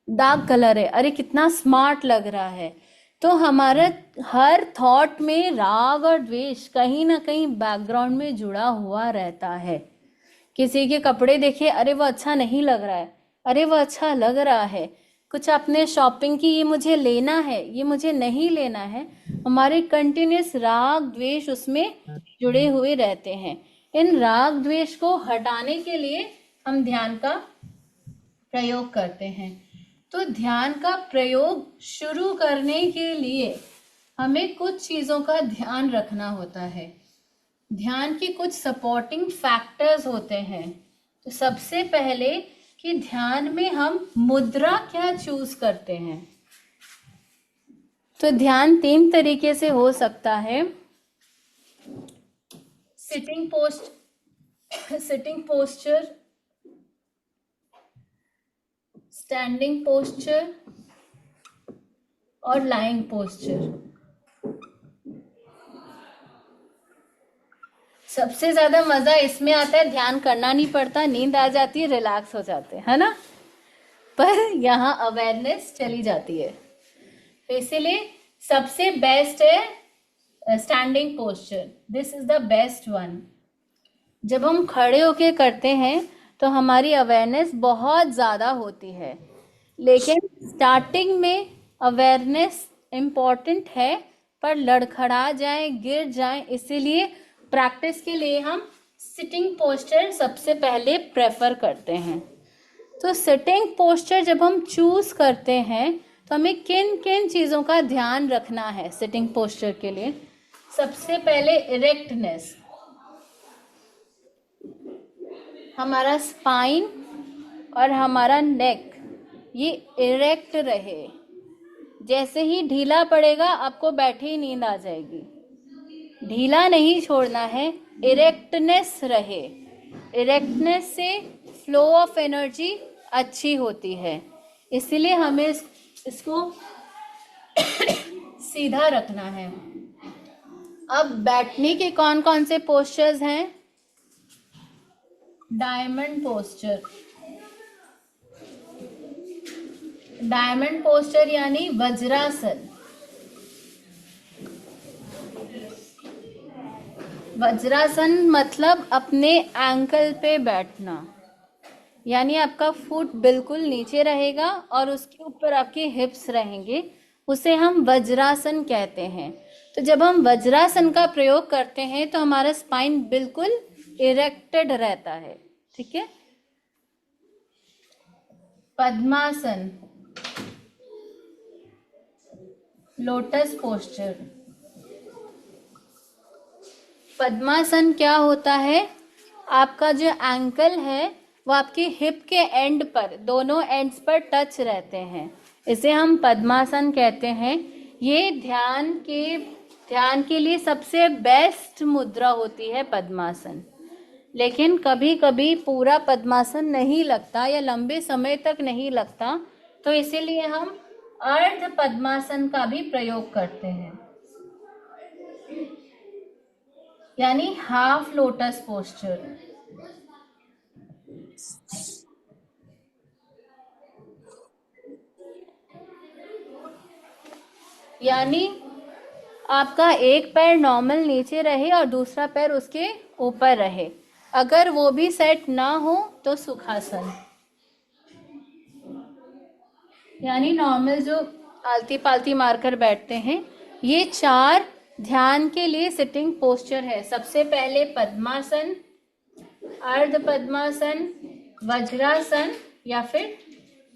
डार्क कलर है, अरे कितना स्मार्ट लग रहा है। तो हमारा हर थॉट में राग और द्वेष कहीं ना कहीं बैकग्राउंड में जुड़ा हुआ रहता है। किसी के कपड़े देखे, अरे वो अच्छा नहीं लग रहा है, अरे वो अच्छा लग रहा है। कुछ आपने शॉपिंग की, ये मुझे लेना है, ये मुझे नहीं लेना है। हमारे कंटिन्यूस राग द्वेष उसमें जुड़े हुए रहते हैं। इन राग द्वेष को हटाने के लिए हम ध्यान का प्रयोग करते हैं। तो ध्यान का प्रयोग शुरू करने के लिए हमें कुछ चीजों का ध्यान रखना होता है। ध्यान की कुछ सपोर्टिंग फैक्टर्स होते हैं। तो सबसे पहले कि ध्यान में हम मुद्रा क्या चूज करते हैं। तो ध्यान 3 तरीके से हो सकता है। सिटिंग पोस्चर, स्टैंडिंग पोस्चर और लाइंग पोस्चर। सबसे ज्यादा मजा इसमें आता है, ध्यान करना नहीं पड़ता, नींद आ जाती है, रिलैक्स हो जाते हैं, है ना। पर यहाँ अवेयरनेस चली जाती है। तो इसीलिए सबसे बेस्ट है standing posture. This is the best one. जब हम खड़े होके करते हैं तो हमारी अवेयरनेस बहुत ज़्यादा होती है, लेकिन स्टार्टिंग में अवेयरनेस इम्पॉर्टेंट है, पर लड़खड़ा जाए, गिर जाए, इसीलिए प्रैक्टिस के लिए हम सिटिंग पोस्चर सबसे पहले प्रेफर करते हैं। तो सिटिंग पोस्चर जब हम चूज करते हैं तो हमें किन किन चीज़ों का ध्यान रखना है सिटिंग पोस्चर के लिए। सबसे पहले इरेक्टनेस, हमारा स्पाइन और हमारा नेक ये इरेक्ट रहे। जैसे ही ढीला पड़ेगा आपको बैठे ही नींद आ जाएगी। ढीला नहीं छोड़ना है, इरेक्टनेस रहे। इरेक्टनेस से फ्लो ऑफ एनर्जी अच्छी होती है, इसलिए हमें इसको सीधा रखना है। अब बैठने के कौन कौन से पोस्चर्स हैं। डायमंड पोस्चर, डायमंड पोस्चर यानी वज्रासन। वज्रासन मतलब अपने एंकल पे बैठना, यानी आपका फुट बिल्कुल नीचे रहेगा और उसके ऊपर आपके हिप्स रहेंगे, उसे हम वज्रासन कहते हैं। तो जब हम वज्रासन का प्रयोग करते हैं तो हमारा स्पाइन बिल्कुल इरेक्टेड रहता है, ठीक है। पद्मासन, लोटस पोस्चर। पद्मासन क्या होता है, आपका जो एंकल है वो आपके हिप के एंड पर, दोनों एंड्स पर टच रहते हैं, इसे हम पद्मासन कहते हैं। ये ध्यान के लिए सबसे बेस्ट मुद्रा होती है पद्मासन। लेकिन कभी कभी पूरा पद्मासन नहीं लगता या लंबे समय तक नहीं लगता, तो इसीलिए हम अर्ध पद्मासन का भी प्रयोग करते हैं, यानी हाफ लोटस पोस्चर। यानी आपका एक पैर नॉर्मल नीचे रहे और दूसरा पैर उसके ऊपर रहे। अगर वो भी सेट ना हो तो सुखासन, यानी नॉर्मल जो आलती पालती मारकर बैठते हैं। ये 4 ध्यान के लिए सिटिंग पोस्चर है। सबसे पहले पद्मासन, अर्ध पद्मासन, वज्रासन या फिर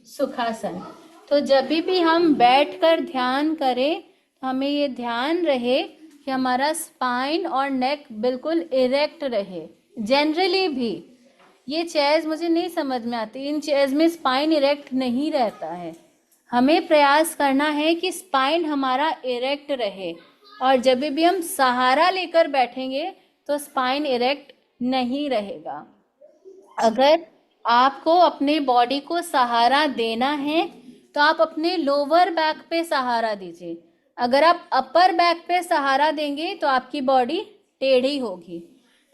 सुखासन। तो जब भी हम बैठकर ध्यान करें तो हमें ये ध्यान रहे कि हमारा स्पाइन और नेक बिल्कुल इरेक्ट रहे। जनरली भी ये चेयर्स मुझे नहीं समझ में आती, इन चेयर्स में स्पाइन इरेक्ट नहीं रहता है। हमें प्रयास करना है कि स्पाइन हमारा इरेक्ट रहे, और जब भी हम सहारा लेकर बैठेंगे तो स्पाइन इरेक्ट नहीं रहेगा। अगर आपको अपने बॉडी को सहारा देना है तो आप अपने लोअर बैक पे सहारा दीजिए। अगर आप अपर बैक पे सहारा देंगे तो आपकी बॉडी टेढ़ी होगी।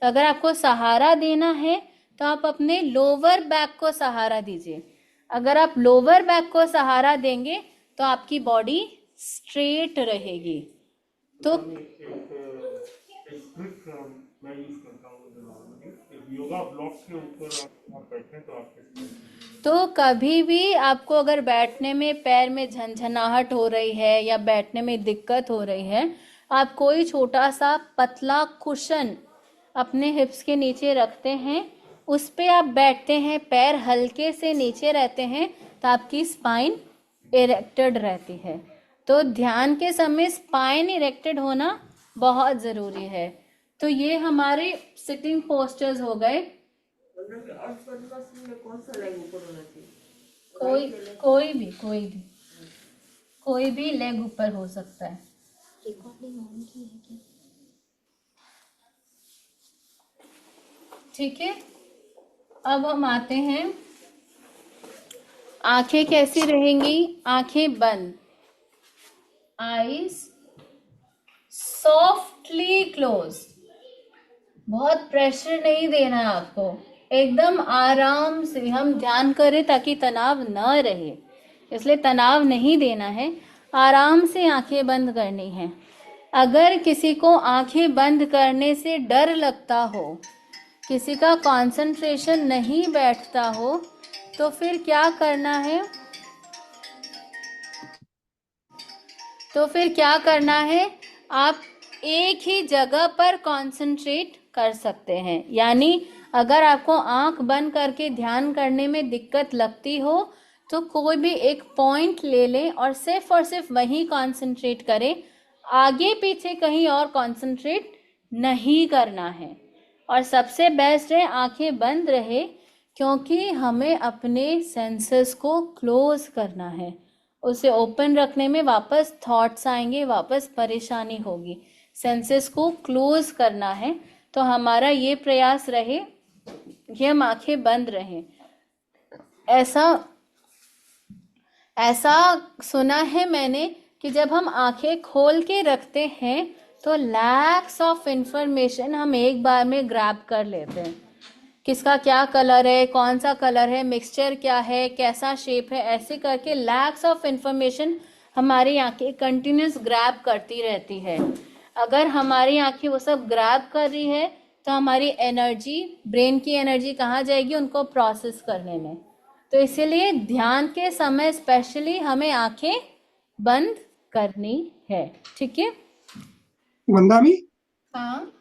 तो अगर आपको सहारा देना है तो आप अपने लोअर बैक को सहारा दीजिए। अगर आप लोअर बैक को सहारा देंगे तो आपकी बॉडी स्ट्रेट रहेगी। तो मैं यूज करता हूँ नॉर्मली, योगा ब्लॉक के ऊपर आप बैठें तो आपके तो कभी भी आपको अगर बैठने में पैर में झंझनाहट हो रही है या बैठने में दिक्कत हो रही है, आप कोई छोटा सा पतला कुशन अपने हिप्स के नीचे रखते हैं, उस पे आप बैठते हैं, पैर हल्के से नीचे रहते हैं, तो आपकी स्पाइन इरेक्टेड रहती है। तो ध्यान के समय स्पाइन इरेक्टेड होना बहुत ज़रूरी है। तो ये हमारे सिटिंग पोस्चर्स हो गए। कोई कोई भी लेग ऊपर हो सकता है। ठीक है, अब हम आते हैं, आंखें कैसी रहेंगी? आंखें बंद, आईज सॉफ्टली क्लोज। बहुत प्रेशर नहीं देना है आपको, एकदम आराम से हम ध्यान करें ताकि तनाव न रहे, इसलिए तनाव नहीं देना है, आराम से आंखें बंद करनी है। अगर किसी को आंखें बंद करने से डर लगता हो, किसी का कंसंट्रेशन नहीं बैठता हो, तो फिर क्या करना है? आप एक ही जगह पर कंसंट्रेट कर सकते हैं। यानी अगर आपको आंख बंद करके ध्यान करने में दिक्कत लगती हो तो कोई भी एक पॉइंट ले लें और सिर्फ वहीं कंसंट्रेट करें, आगे पीछे कहीं और कंसंट्रेट नहीं करना है। और सबसे बेस्ट है आंखें बंद रहे, क्योंकि हमें अपने सेंसेस को क्लोज करना है। उसे ओपन रखने में वापस थॉट्स आएंगे, वापस परेशानी होगी। सेंसेस को क्लोज करना है, तो हमारा ये प्रयास रहे कि हम आंखें बंद रहें। ऐसा सुना है मैंने कि जब हम आंखें खोल के रखते हैं तो लैक्स ऑफ इंफॉर्मेशन हम एक बार में ग्रैब कर लेते हैं। किसका क्या कलर है, कौन सा कलर है, मिक्सचर क्या है, कैसा शेप है, ऐसे करके लैक्स ऑफ इंफॉर्मेशन हमारी आंखें कंटिन्यूस ग्रैब करती रहती है। अगर हमारी आंखें वो सब ग्रैब कर रही है तो हमारी एनर्जी, ब्रेन की एनर्जी कहाँ जाएगी उनको प्रोसेस करने में। तो इसीलिए ध्यान के समय स्पेशली हमें आंखें बंद करनी है। ठीक है वंदामी, हाँ,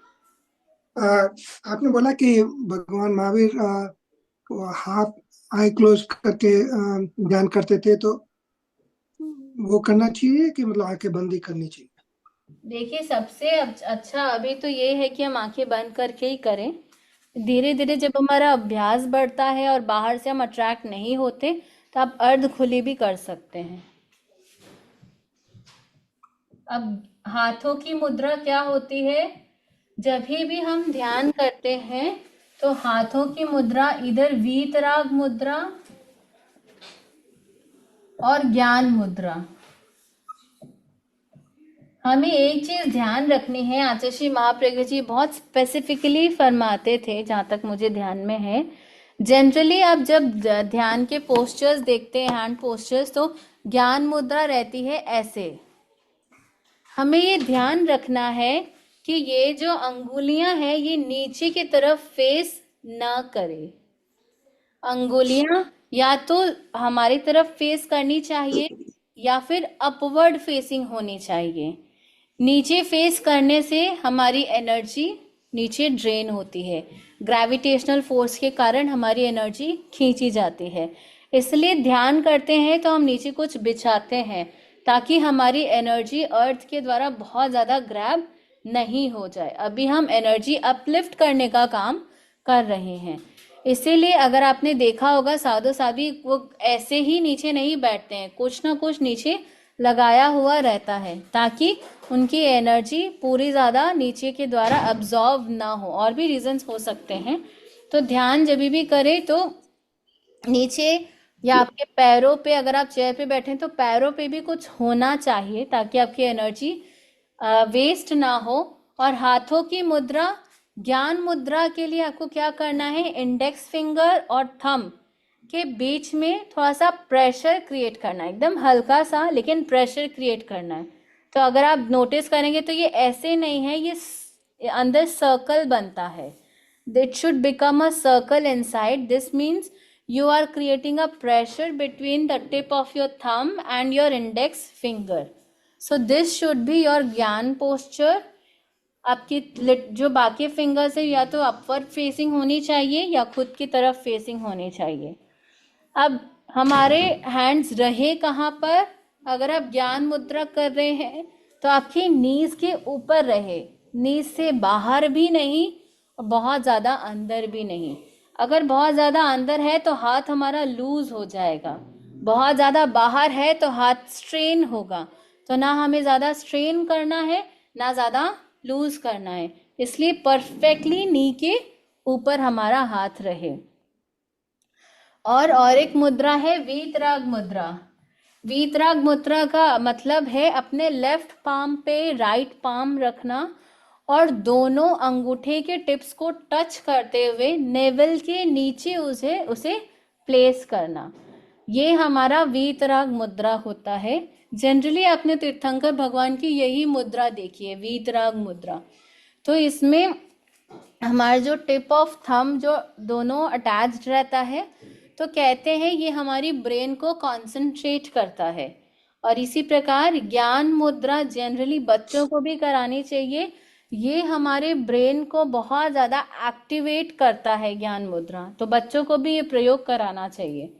आपने बोला कि भगवान महावीर हाफ आई क्लोज करके ध्यान करते थे, तो वो करना चाहिए कि मतलब आंखें बंद ही करनी चाहिए? देखिए सबसे अच्छा अभी तो ये है कि हम आंखें बंद करके ही करें। धीरे धीरे जब हमारा अभ्यास बढ़ता है और बाहर से हम अट्रैक्ट नहीं होते तो आप अर्ध खुली भी कर सकते हैं। अब हाथों की मुद्रा क्या होती है? जब भी हम ध्यान करते हैं तो हाथों की मुद्रा इधर वीतराग मुद्रा और ज्ञान मुद्रा। हमें एक चीज ध्यान रखनी है, आचार्य श्री महाप्रज्ञ जी बहुत स्पेसिफिकली फरमाते थे, जहां तक मुझे ध्यान में है। जनरली आप जब ध्यान के पोस्चर्स देखते हैं, हैंड पोस्चर्स, तो ज्ञान मुद्रा रहती है ऐसे। हमें ये ध्यान रखना है कि ये जो अंगुलियां हैं ये नीचे की तरफ फेस ना करे। अंगुलियां या तो हमारी तरफ फेस करनी चाहिए या फिर अपवर्ड फेसिंग होनी चाहिए। नीचे फेस करने से हमारी एनर्जी नीचे ड्रेन होती है, ग्रेविटेशनल फोर्स के कारण हमारी एनर्जी खींची जाती है। इसलिए ध्यान करते हैं तो हम नीचे कुछ बिछाते हैं ताकि हमारी एनर्जी अर्थ के द्वारा बहुत ज़्यादा ग्रैब नहीं हो जाए। अभी हम एनर्जी अपलिफ्ट करने का काम कर रहे हैं। इसीलिए अगर आपने देखा होगा साधु साध्वी वो ऐसे ही नीचे नहीं बैठते हैं, कुछ ना कुछ नीचे लगाया हुआ रहता है ताकि उनकी एनर्जी पूरी ज़्यादा नीचे के द्वारा अब्जॉर्व ना हो। और भी रीजंस हो सकते हैं। तो ध्यान जब भी करें तो नीचे या आपके पैरों पे, अगर आप चेयर पे बैठे तो पैरों पे भी कुछ होना चाहिए ताकि आपकी एनर्जी वेस्ट ना हो। और हाथों की मुद्रा, ज्ञान मुद्रा के लिए आपको क्या करना है, इंडेक्स फिंगर और थंब के बीच में थोड़ा सा प्रेशर क्रिएट करना है, एकदम हल्का सा लेकिन प्रेशर क्रिएट करना है। तो अगर आप नोटिस करेंगे तो ये ऐसे नहीं है, ये अंदर सर्कल बनता है। It should become a circle inside. This means you are creating a pressure between the tip of your thumb and your index finger. So this should be your ज्ञान posture. आपकी जो बाकी फिंगर्स है या तो upward facing होनी चाहिए या खुद की तरफ फेसिंग होनी चाहिए। अब हमारे हैंड्स रहे कहाँ पर? अगर आप ज्ञान मुद्रा कर रहे हैं तो आपकी नीज के ऊपर रहे, नीज से बाहर भी नहीं और बहुत ज़्यादा अंदर भी नहीं। अगर बहुत ज़्यादा अंदर है तो हाथ हमारा लूज हो जाएगा, बहुत ज़्यादा बाहर है तो हाथ स्ट्रेन होगा। तो ना हमें ज़्यादा स्ट्रेन करना है ना ज़्यादा लूज करना है, इसलिए परफेक्टली नी के ऊपर हमारा हाथ रहे। और एक मुद्रा है वीतराग मुद्रा। वीतराग मुद्रा का मतलब है अपने लेफ्ट पाम पे राइट पाम रखना और दोनों अंगूठे के टिप्स को टच करते हुए नेवल के नीचे उसे प्लेस करना। ये हमारा वीतराग मुद्रा होता है। जनरली आपने तीर्थंकर भगवान की यही मुद्रा देखी है, वीतराग मुद्रा। तो इसमें हमारा जो टिप ऑफ थंब जो दोनों अटैच्ड रहता है, तो कहते हैं ये हमारी ब्रेन को कंसंट्रेट करता है। और इसी प्रकार ज्ञान मुद्रा जनरली बच्चों को भी करानी चाहिए, ये हमारे ब्रेन को बहुत ज़्यादा एक्टिवेट करता है ज्ञान मुद्रा, तो बच्चों को भी ये प्रयोग कराना चाहिए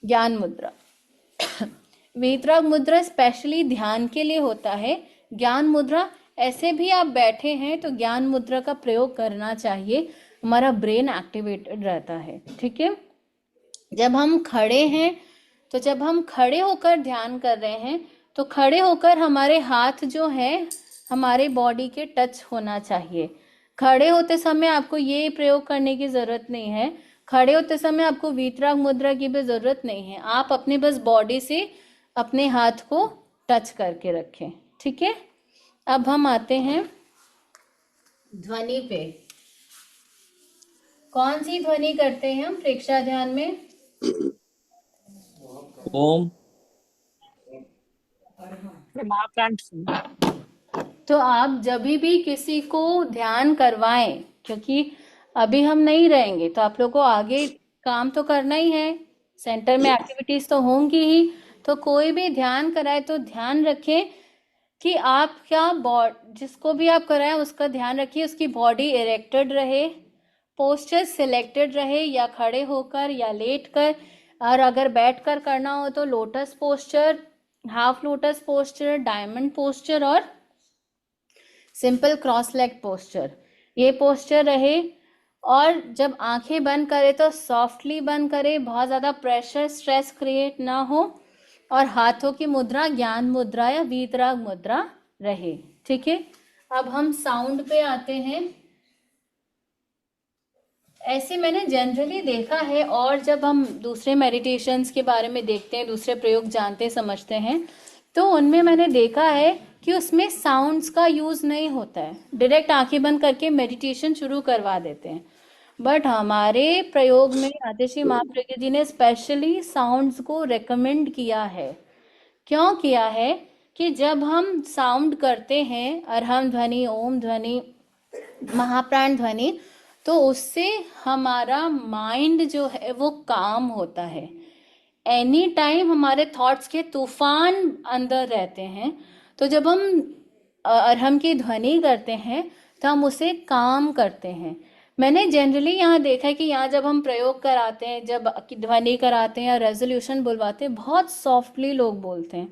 ज्ञान मुद्रा। वीतराग मुद्रा स्पेशली ध्यान के लिए होता है। ज्ञान मुद्रा ऐसे भी आप बैठे हैं तो ज्ञान मुद्रा का प्रयोग करना चाहिए, हमारा ब्रेन एक्टिवेटेड रहता है। ठीक है, जब हम खड़े हैं तो जब हम खड़े होकर ध्यान कर रहे हैं तो खड़े होकर हमारे हाथ जो है हमारे बॉडी के टच होना चाहिए। खड़े होते समय आपको ये प्रयोग करने की ज़रूरत नहीं है, खड़े होते समय आपको वीतराग मुद्रा की भी ज़रूरत नहीं है, आप अपने बस बॉडी से अपने हाथ को टच करके रखें। ठीक है, अब हम आते हैं ध्वनि पे। कौन सी ध्वनि करते हैं हम प्रेक्षा ध्यान में? ओम। तो आप जब भी किसी को ध्यान करवाएं, क्योंकि अभी हम नहीं रहेंगे तो आप लोग को आगे काम तो करना ही है, सेंटर में एक्टिविटीज तो होंगी ही, तो कोई भी ध्यान कराए तो ध्यान रखें कि आप जिसको भी आप कराएं उसका ध्यान रखिए उसकी बॉडी इरेक्टेड रहे, पोस्चर सिलेक्टेड रहे, या खड़े होकर या लेट कर, और अगर बैठ कर करना हो तो lotus posture, half lotus posture, diamond posture और सिंपल क्रॉस लेग पोस्चर, ये पोस्चर रहे। और जब आंखें बंद करे तो सॉफ्टली बंद करे, बहुत ज़्यादा प्रेशर स्ट्रेस क्रिएट ना हो, और हाथों की मुद्रा ज्ञान मुद्रा या वीतराग मुद्रा रहे। ठीक है, अब हम साउंड पे आते हैं। ऐसे मैंने जनरली देखा है, और जब हम दूसरे मेडिटेशंस के बारे में देखते हैं, दूसरे प्रयोग जानते समझते हैं, तो उनमें मैंने देखा है कि उसमें साउंड्स का यूज़ नहीं होता है, डायरेक्ट आंखें बंद करके मेडिटेशन शुरू करवा देते हैं। बट हमारे प्रयोग में आतिशी महाप्रज्ञा जी ने स्पेशली साउंड्स को रेकमेंड किया है। क्यों किया है कि जब हम साउंड करते हैं, अरहम ध्वनि, ओम ध्वनि, महाप्राण ध्वनि, तो उससे हमारा माइंड जो है वो काम होता है। एनी टाइम हमारे थॉट्स के तूफान अंदर रहते हैं, तो जब हम अरहम की ध्वनि करते हैं तो हम उसे काम करते हैं। मैंने जनरली यहाँ देखा है कि यहाँ जब हम प्रयोग कराते हैं, जब ध्वनि कराते हैं या रेजोल्यूशन बुलवाते हैं, बहुत सॉफ्टली लोग बोलते हैं,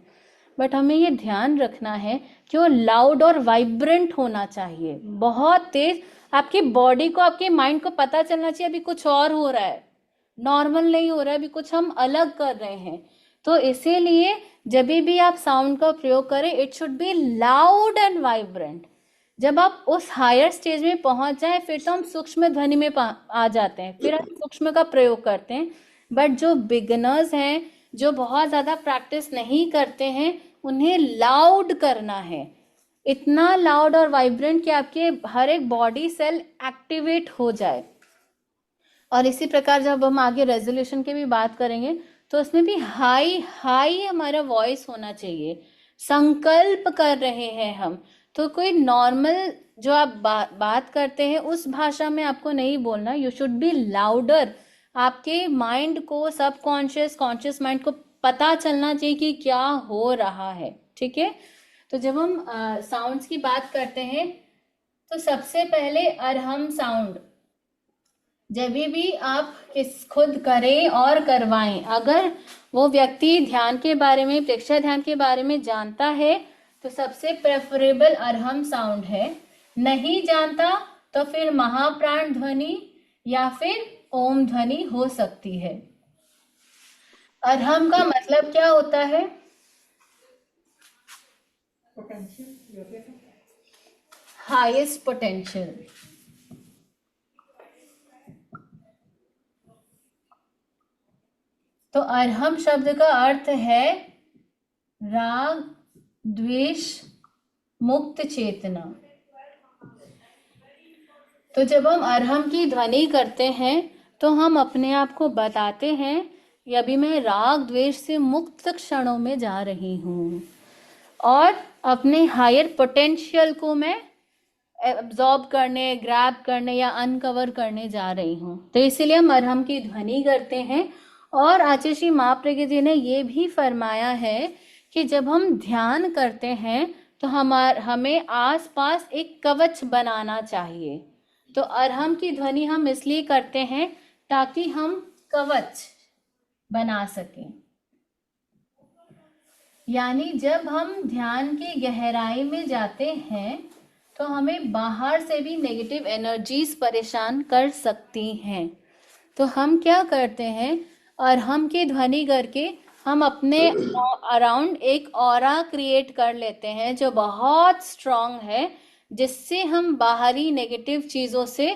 बट हमें ये ध्यान रखना है कि वो लाउड और वाइब्रेंट होना चाहिए, बहुत तेज। आपकी बॉडी को, आपके माइंड को पता चलना चाहिए अभी कुछ और हो रहा है, नॉर्मल नहीं हो रहा है, अभी कुछ हम अलग कर रहे हैं। तो इसीलिए जब भी आप साउंड का प्रयोग करें, it should be loud and vibrant. जब आप उस हायर स्टेज में पहुंच जाएं, फिर तो हम सूक्ष्म ध्वनि में आ जाते हैं, फिर हम सूक्ष्म का प्रयोग करते हैं। बट जो बिगिनर्स हैं, जो बहुत ज़्यादा प्रैक्टिस नहीं करते हैं, उन्हें लाउड करना है, इतना लाउड और वाइब्रेंट कि आपके हर एक बॉडी सेल एक्टिवेट हो जाए। और इसी प्रकार जब हम आगे रेजोल्यूशन की भी बात करेंगे तो उसमें भी हाई हाई हमारा वॉइस होना चाहिए। संकल्प कर रहे हैं हम, तो कोई नॉर्मल जो आप बात करते हैं उस भाषा में आपको नहीं बोलना, यू शुड बी लाउडर। आपके माइंड को, सबकॉन्शियस कॉन्शियस माइंड को पता चलना चाहिए कि क्या हो रहा है। ठीक है, तो जब हम साउंड्स की बात करते हैं तो सबसे पहले अरहम साउंड जब भी आप खुद करें और करवाएं, अगर वो व्यक्ति ध्यान के बारे में, प्रेक्षा ध्यान के बारे में जानता है तो सबसे प्रेफरेबल अरहम साउंड है। नहीं जानता तो फिर महाप्राण ध्वनि या फिर ओम ध्वनि हो सकती है। अरहम का मतलब क्या होता है? Highest potential. तो अरहम शब्द का अर्थ है राग द्वेष मुक्त चेतना। तो जब हम अरहम की ध्वनि करते हैं तो हम अपने आप को बताते हैं कि अभी मैं राग द्वेष से मुक्त क्षणों में जा रही हूँ और अपने हायर पोटेंशियल को मैं एब्जॉर्ब करने, ग्रैब करने या अनकवर करने जा रही हूँ। तो इसीलिए हम अरहम की ध्वनि करते हैं। और आचार्य श्री महाप्रज्ञ जी ने ये भी फरमाया है कि जब हम ध्यान करते हैं तो हमें आसपास एक कवच बनाना चाहिए। तो अरहम की ध्वनि हम इसलिए करते हैं ताकि हम कवच बना सकें। यानी जब हम ध्यान की गहराई में जाते हैं तो हमें बाहर से भी नेगेटिव एनर्जीज परेशान कर सकती हैं। तो हम क्या करते हैं, अरहम की ध्वनि करके हम अपने अराउंड एक ऑरा क्रिएट कर लेते हैं जो बहुत स्ट्रांग है, जिससे हम बाहरी नेगेटिव चीज़ों से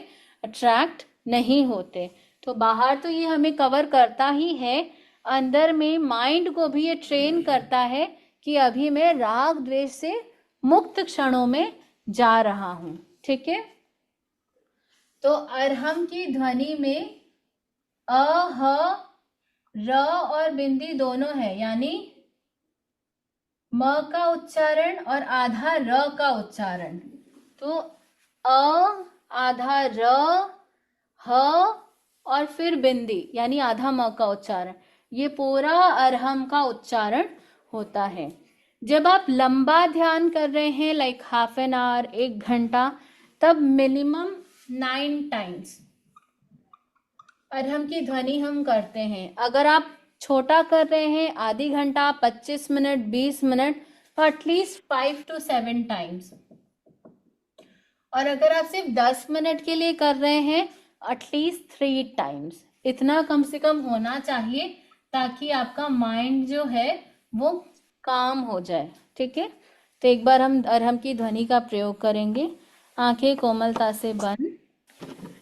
अट्रैक्ट नहीं होते। तो बाहर तो ये हमें कवर करता ही है, अंदर में माइंड को भी ये ट्रेन करता है कि अभी मैं राग द्वेष से मुक्त क्षणों में जा रहा हूँ। ठीक है। तो अरहम की ध्वनि में अ, ह, र और बिंदी दोनों है, यानी म का उच्चारण और आधा र का उच्चारण। तो अ, आधा र, ह और फिर बिंदी यानी आधा म का उच्चारण, ये पूरा अरहम का उच्चारण होता है। जब आप लंबा ध्यान कर रहे हैं लाइक हाफ एन आवर, 1 घंटा, तब मिनिमम 9 टाइम्स अरहम की ध्वनि हम करते हैं। अगर आप छोटा कर रहे हैं आधी घंटा, 25 मिनट, 20 मिनट, तो एटलीस्ट 5 to 7 टाइम्स। और अगर आप सिर्फ 10 मिनट के लिए कर रहे हैं एटलीस्ट 3 टाइम्स। इतना कम से कम होना चाहिए ताकि आपका माइंड जो है वो काम हो जाए। ठीक है। तो एक बार हम अरहम की ध्वनि का प्रयोग करेंगे। आंखें कोमलता से बंद,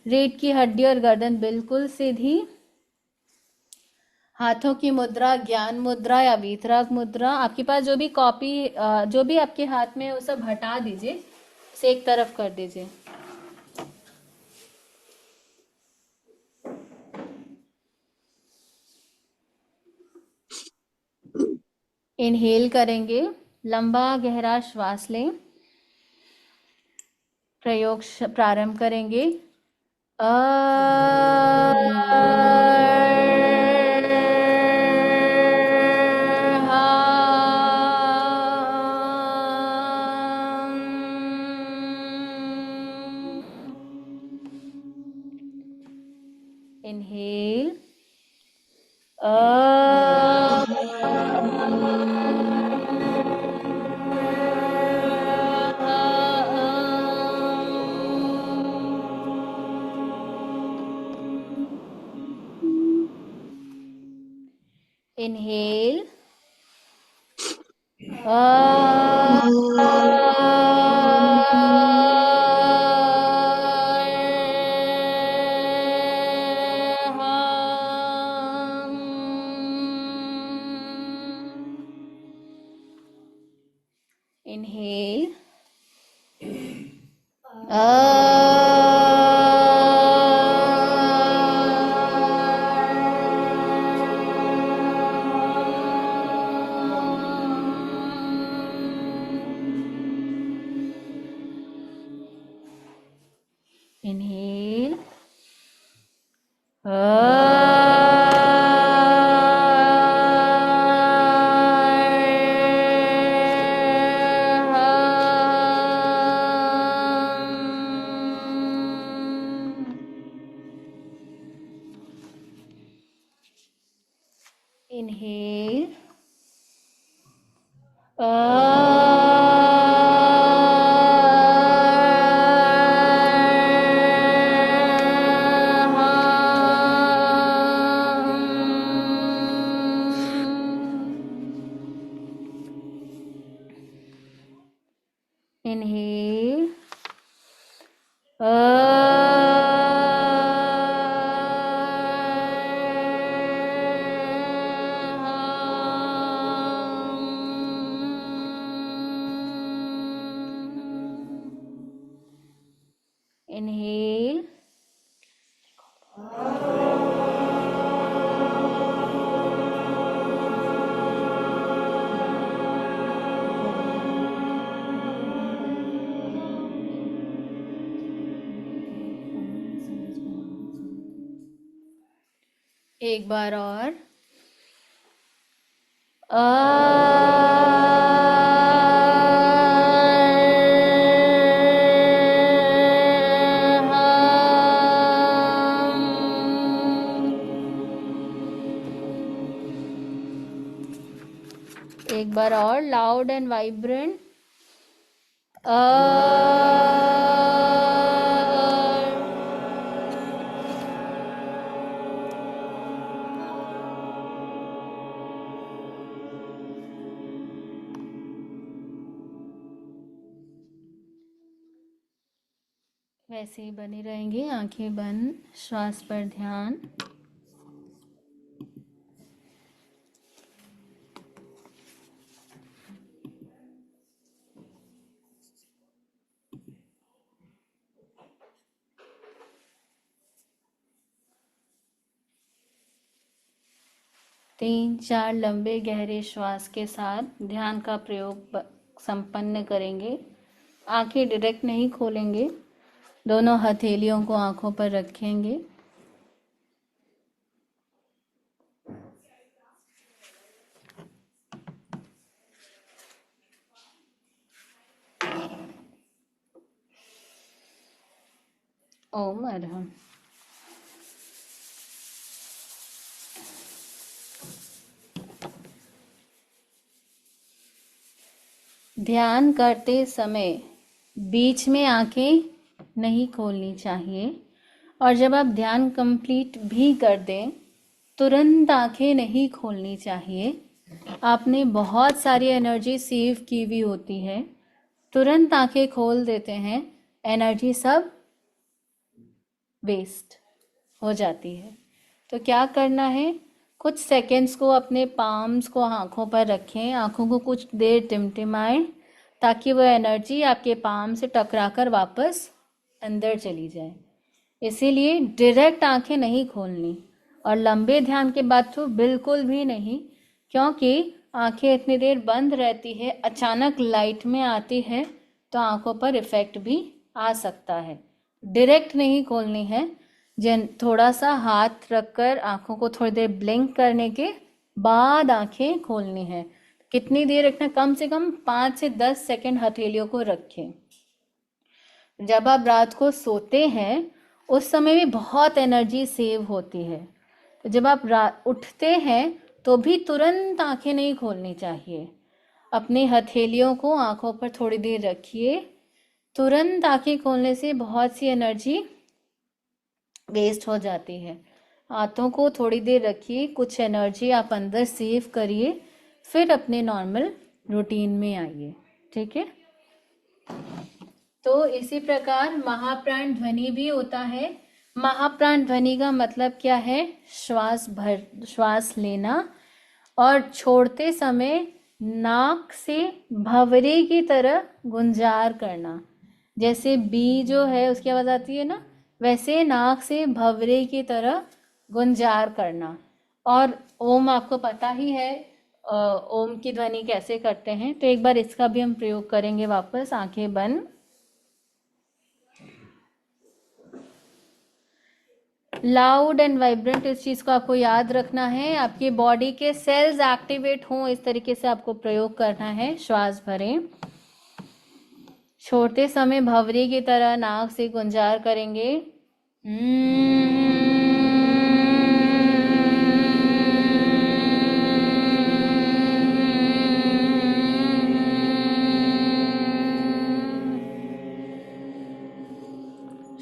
रीढ़ की हड्डी और गर्दन बिल्कुल सीधी, हाथों की मुद्रा ज्ञान मुद्रा या वीतराग मुद्रा। आपके पास जो भी कॉपी जो भी आपके हाथ में है वो सब हटा दीजिए, से एक तरफ कर दीजिए। इनहेल करेंगे, लंबा गहरा श्वास लें। प्रयोग प्रारंभ करेंगे। Inhale. Inhale. Inhale. Inhale. Inhale. एक बार और एक बार और लाउड एंड वाइब्रेंट वैसे ही बनी रहेंगी, आंखें बंद, श्वास पर ध्यान। तीन चार लंबे गहरे श्वास के साथ ध्यान का प्रयोग संपन्न करेंगे। आंखें डायरेक्ट नहीं खोलेंगे, दोनों हथेलियों को आंखों पर रखेंगे। ओम अरहम। ध्यान करते समय बीच में आंखें नहीं खोलनी चाहिए, और जब आप ध्यान कंप्लीट भी कर दें तुरंत आंखें नहीं खोलनी चाहिए। आपने बहुत सारी एनर्जी सेव की हुई होती है, तुरंत आंखें खोल देते हैं, एनर्जी सब वेस्ट हो जाती है। तो क्या करना है, कुछ सेकंड्स को अपने पाम्स को आंखों पर रखें, आंखों को कुछ देर टिमटिमाएं ताकि वह एनर्जी आपके पाम से टकराकर वापस अंदर चली जाए। इसीलिए डायरेक्ट आंखें नहीं खोलनी, और लंबे ध्यान के बाद तो बिल्कुल भी नहीं, क्योंकि आंखें इतनी देर बंद रहती है, अचानक लाइट में आती है तो आंखों पर इफ़ेक्ट भी आ सकता है। डायरेक्ट नहीं खोलनी है, थोड़ा सा हाथ रखकर आंखों को थोड़ी देर ब्लिंक करने के बाद आंखें खोलनी है। कितनी देर रखना, कम से कम 5 से 10 सेकंड हथेलियों को रखें। जब आप रात को सोते हैं उस समय भी बहुत एनर्जी सेव होती है, तो जब आप उठते हैं तो भी तुरंत आंखें नहीं खोलनी चाहिए। अपनी हथेलियों को आंखों पर थोड़ी देर रखिए, तुरंत आंखें खोलने से बहुत सी एनर्जी वेस्ट हो जाती है। हाथों को थोड़ी देर रखिए, कुछ एनर्जी आप अंदर सेव करिए, फिर अपने नॉर्मल रूटीन में आइए। ठीक है, तो इसी प्रकार महाप्राण ध्वनि भी होता है। महाप्राण ध्वनि का मतलब क्या है, श्वास लेना और छोड़ते समय नाक से भंवरे की तरह गुंजार करना। जैसे बी जो है उसकी आवाज आती है ना, वैसे नाक से भंवरे की तरह गुंजार करना। और ओम आपको पता ही है ओम की ध्वनि कैसे करते हैं, तो एक बार इसका भी हम प्रयोग करेंगे वापस, आंखें बंद। लाउड एंड वाइब्रेंट, इस चीज़ को आपको याद रखना है, आपकी बॉडी के सेल्स एक्टिवेट हों इस तरीके से आपको प्रयोग करना है। श्वास भरें, छोड़ते समय भंवरे की तरह नाक से गुंजार करेंगे।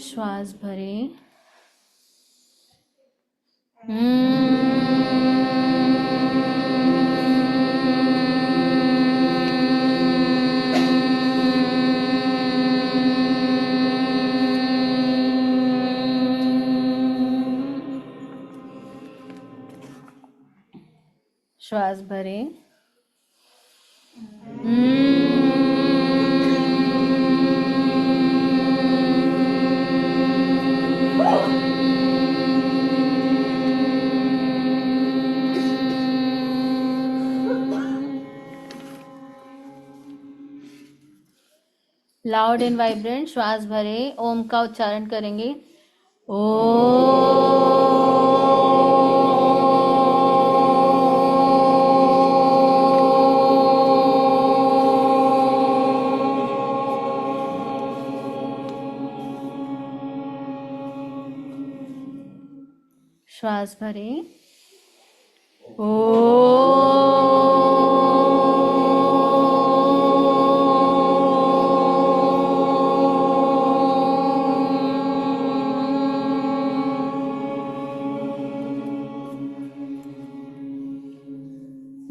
श्वास भरें, श्वास भरें, लाउड एंड वाइब्रेंट श्वास भरे, ओम का उच्चारण करेंगे। ओ श्वास भरें।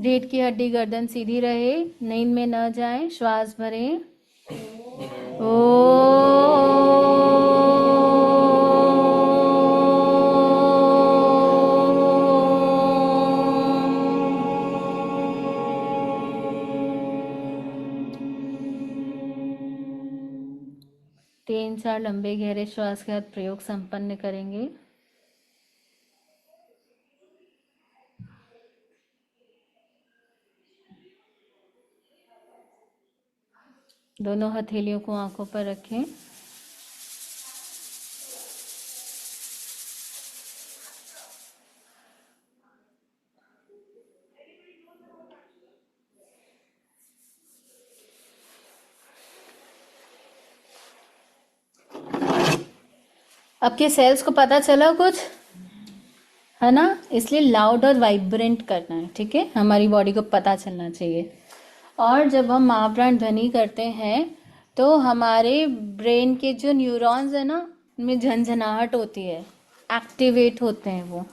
रीढ़ की हड्डी गर्दन सीधी रहे, नींद में न जाएं। श्वास भरें। तीन चार लंबे गहरे श्वास के साथ प्रयोग संपन्न करेंगे। दोनों हथेलियों को आंखों पर रखें। आपके सेल्स को पता चला कुछ, है ना? इसलिए लाउड और वाइब्रेंट करना है, ठीक है? हमारी बॉडी को पता चलना चाहिए। और जब हम महाप्राण ध्वनि करते हैं तो हमारे ब्रेन के जो न्यूरॉन्स है ना, उनमें झंझनाहट होती है, एक्टिवेट होते हैं वो।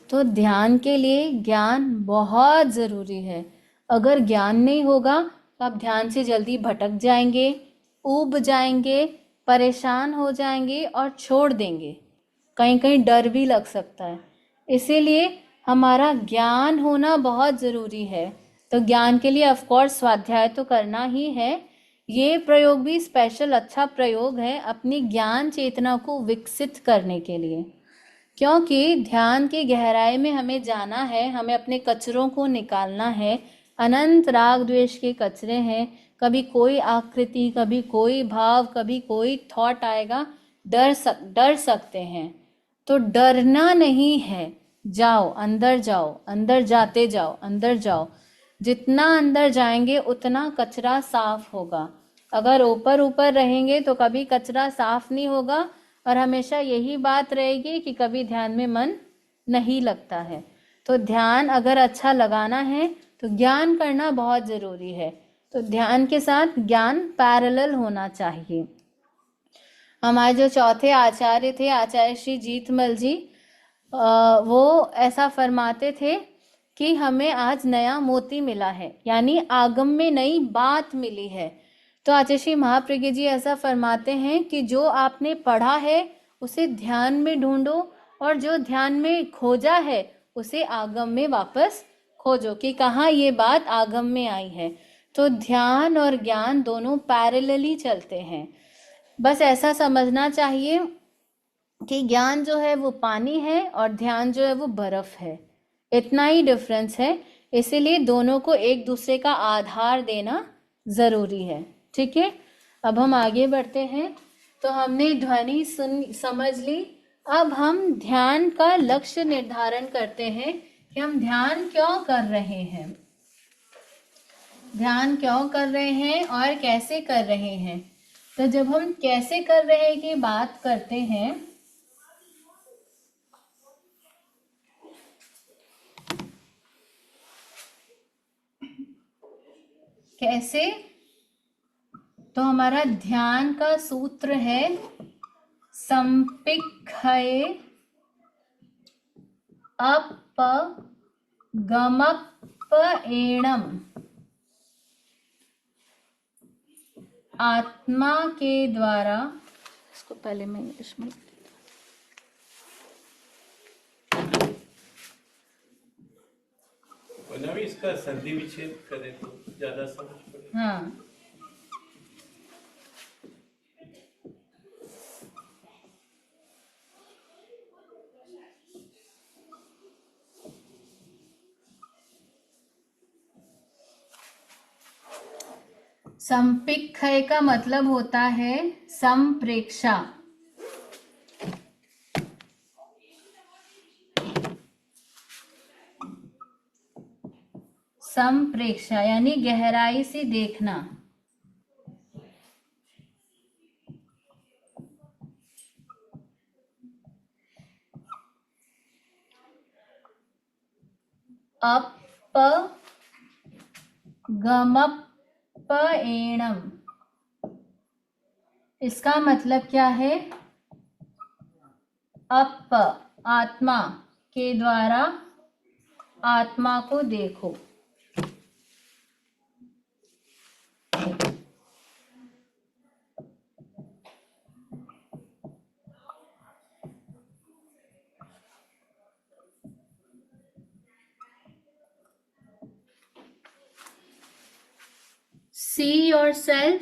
तो ध्यान के लिए ज्ञान बहुत ज़रूरी है। अगर ज्ञान नहीं होगा तो आप ध्यान से जल्दी भटक जाएंगे, ऊब जाएंगे, परेशान हो जाएंगे और छोड़ देंगे। कहीं कहीं डर भी लग सकता है। इसीलिए हमारा ज्ञान होना बहुत ज़रूरी है। तो ज्ञान के लिए ऑफ कोर्स स्वाध्याय तो करना ही है। ये प्रयोग भी स्पेशल अच्छा प्रयोग है अपनी ज्ञान चेतना को विकसित करने के लिए, क्योंकि ध्यान की गहराई में हमें जाना है, हमें अपने कचरों को निकालना है। अनंत राग द्वेष के कचरे हैं। कभी कोई आकृति, कभी कोई भाव, कभी कोई थॉट आएगा, डर सकते हैं। तो डरना नहीं है, जाओ अंदर, जाओ अंदर, जाते जाओ अंदर जाओ। जितना अंदर जाएंगे उतना कचरा साफ होगा। अगर ऊपर ऊपर रहेंगे तो कभी कचरा साफ नहीं होगा और हमेशा यही बात रहेगी कि कभी ध्यान में मन नहीं लगता है। तो ध्यान अगर अच्छा लगाना है तो ज्ञान करना बहुत ज़रूरी है। तो ध्यान के साथ ज्ञान पैरेलल होना चाहिए। हमारे जो चौथे आचार्य थे, आचार्य श्री जीतमल जी, वो ऐसा फरमाते थे कि हमें आज नया मोती मिला है, यानी आगम में नई बात मिली है। तो आचार्य श्री महाप्रज्ञ जी ऐसा फरमाते हैं कि जो आपने पढ़ा है उसे ध्यान में ढूंढो, और जो ध्यान में खोजा है उसे आगम में वापस खोजो कि कहाँ ये बात आगम में आई है। तो ध्यान और ज्ञान दोनों पैरेलली चलते हैं। बस ऐसा समझना चाहिए कि ज्ञान जो है वो पानी है और ध्यान जो है वो बर्फ है, इतना ही डिफरेंस है। इसीलिए दोनों को एक दूसरे का आधार देना जरूरी है, ठीक है? अब हम आगे बढ़ते हैं। तो हमने ध्वनि समझ ली। अब हम ध्यान का लक्ष्य निर्धारण करते हैं कि हम ध्यान क्यों कर रहे हैं, ध्यान क्यों कर रहे हैं और कैसे कर रहे हैं। तो जब हम कैसे कर रहे हैं की बात करते हैं, कैसे, तो हमारा ध्यान का सूत्र है संपिक्खये अपगमप्येणम्। आत्मा के द्वारा, इसको पहले मैं इंग्लिश में, वरना भी इसका संधि विच्छेद करें तो ज्यादा समझ पड़े। हाँ, संपिक्खय का मतलब होता है संप्रेक्षा। संप्रेक्षा यानी गहराई से देखना। अपगमप्पयेणम। इसका मतलब क्या है? अप आत्मा के द्वारा आत्मा को देखो। See yourself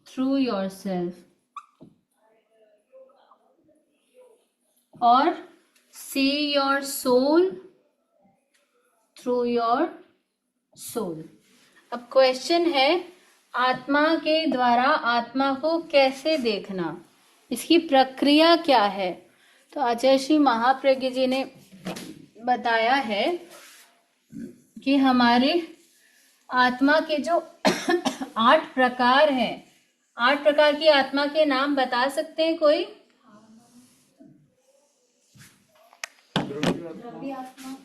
through yourself और see your soul through your soul। अब क्वेश्चन है, आत्मा के द्वारा आत्मा को कैसे देखना, इसकी प्रक्रिया क्या है? तो आचार्य श्री महाप्रज्ञ जी ने बताया है कि हमारे आत्मा के जो 8 प्रकार हैं, 8 प्रकार की आत्मा के नाम बता सकते हैं कोई? द्रव्य आत्मा,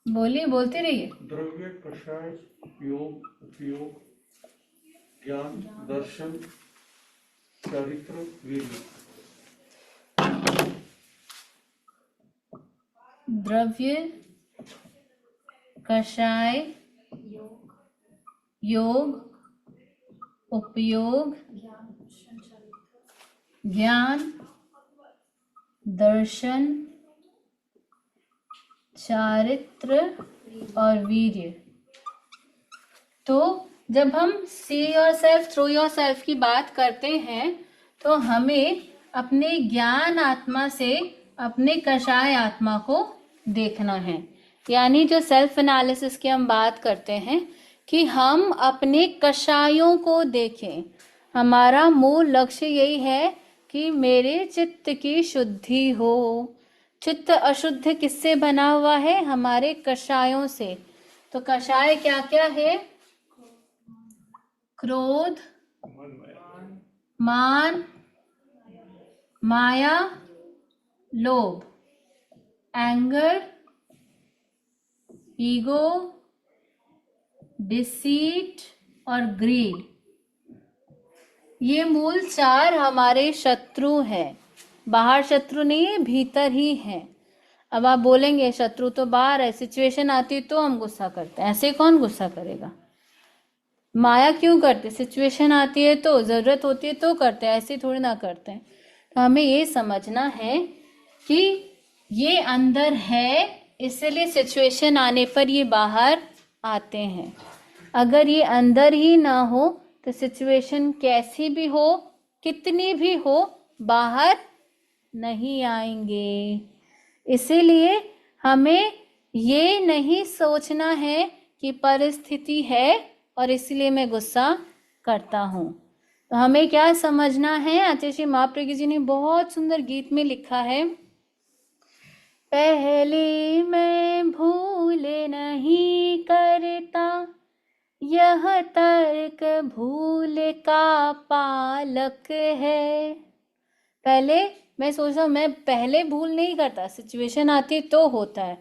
बोलिए, बोलते रहिए। द्रव्य, कषाय, उपयोग, ज्ञान, दर्शन, चारित्र, वीर्य। द्रव्य, कषाय, योग, उपयोग, ज्ञान, दर्शन, चारित्र और वीर्य। तो जब हम सी योरसेल्फ थ्रू योरसेल्फ की बात करते हैं तो हमें अपने ज्ञान आत्मा से अपने कषाय आत्मा को देखना है। यानी जो सेल्फ एनालिसिस की हम बात करते हैं कि हम अपने कषायों को देखें। हमारा मूल लक्ष्य यही है कि मेरे चित्त की शुद्धि हो। चित्त अशुद्ध किससे बना हुआ है? हमारे कषायों से। तो कषाय क्या क्या है? क्रोध, मान, माया, लोभ, एंगर, ईगो, डिसीट और ग्रीड। ये मूल 4 हमारे शत्रु हैं। बाहर शत्रु नहीं है, भीतर ही है। अब आप बोलेंगे शत्रु तो बाहर है, सिचुएशन आती है तो हम गुस्सा करते हैं। ऐसे कौन गुस्सा करेगा? माया क्यों करते? सिचुएशन आती है तो, जरूरत होती है तो करते हैं, ऐसे थोड़ी ना करते हैं। तो हमें ये समझना है कि ये अंदर है, इसलिए सिचुएशन आने पर ये बाहर आते हैं। अगर ये अंदर ही ना हो तो सिचुएशन कैसी भी हो, कितनी भी हो, बाहर नहीं आएंगे। इसीलिए हमें ये नहीं सोचना है कि परिस्थिति है और इसलिए मैं गुस्सा करता हूँ। तो हमें क्या समझना है? आचार्य श्री महाप्रज्ञ जी ने बहुत सुंदर गीत में लिखा है, पहले मैं भूल नहीं करता, यह तर्क भूल का पालक है। पहले मैं सोचता हूँ, मैं पहले भूल नहीं करता, सिचुएशन आती तो होता है।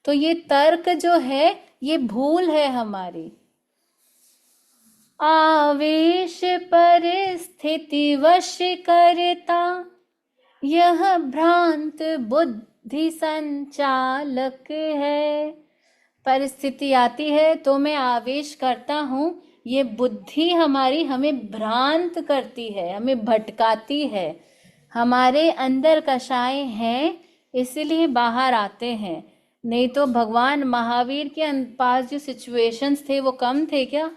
तो ये तर्क जो है ये भूल है हमारी। आवेश परिस्थिति वश करता, यह भ्रांत बुद्धि संचालक है। परिस्थिति आती है तो मैं आवेश करता हूँ, ये बुद्धि हमारी हमें भ्रांत करती है, हमें भटकाती है। हमारे अंदर कषाय हैं इसलिए बाहर आते हैं। नहीं तो भगवान महावीर के पास जो सिचुएशंस थे वो कम थे क्या?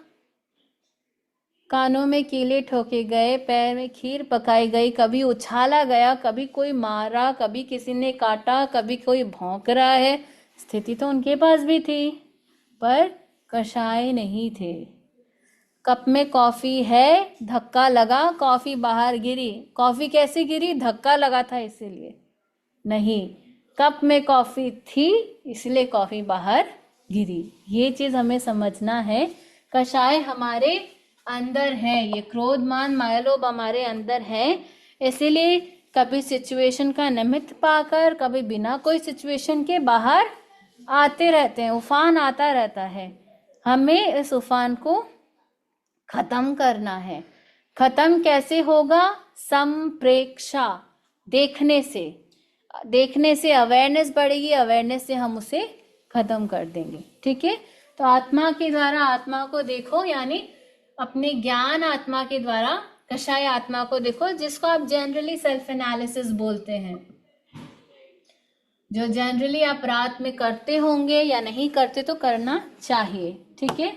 कानों में कीले ठोके गए, पैर में खीर पकाई गई, कभी उछाला गया, कभी कोई मारा, कभी किसी ने काटा, कभी कोई भौंक रहा है। स्थिति तो उनके पास भी थी पर कषाय नहीं थे। कप में कॉफी है, धक्का लगा, कॉफी बाहर गिरी। कॉफी कैसे गिरी? धक्का लगा था इसीलिए नहीं, कप में कॉफी थी इसलिए कॉफी बाहर गिरी। ये चीज हमें समझना है। कषाय हमारे अंदर है, ये क्रोध मान माया लोभ हमारे अंदर है। इसीलिए कभी सिचुएशन का निमित्त पाकर, कभी बिना कोई सिचुएशन के बाहर आते रहते हैं, उफान आता रहता है। हमें इस उफान को खत्म करना है। खत्म कैसे होगा? संप्रेक्षा, देखने से अवेयरनेस बढ़ेगी, अवेयरनेस से हम उसे खत्म कर देंगे। ठीक है, तो आत्मा के द्वारा आत्मा को देखो, यानी अपने ज्ञान आत्मा के द्वारा कषाय आत्मा को देखो, जिसको आप जनरली सेल्फ एनालिसिस बोलते हैं, जो जनरली आप रात में करते होंगे या नहीं करते तो करना चाहिए। ठीक है,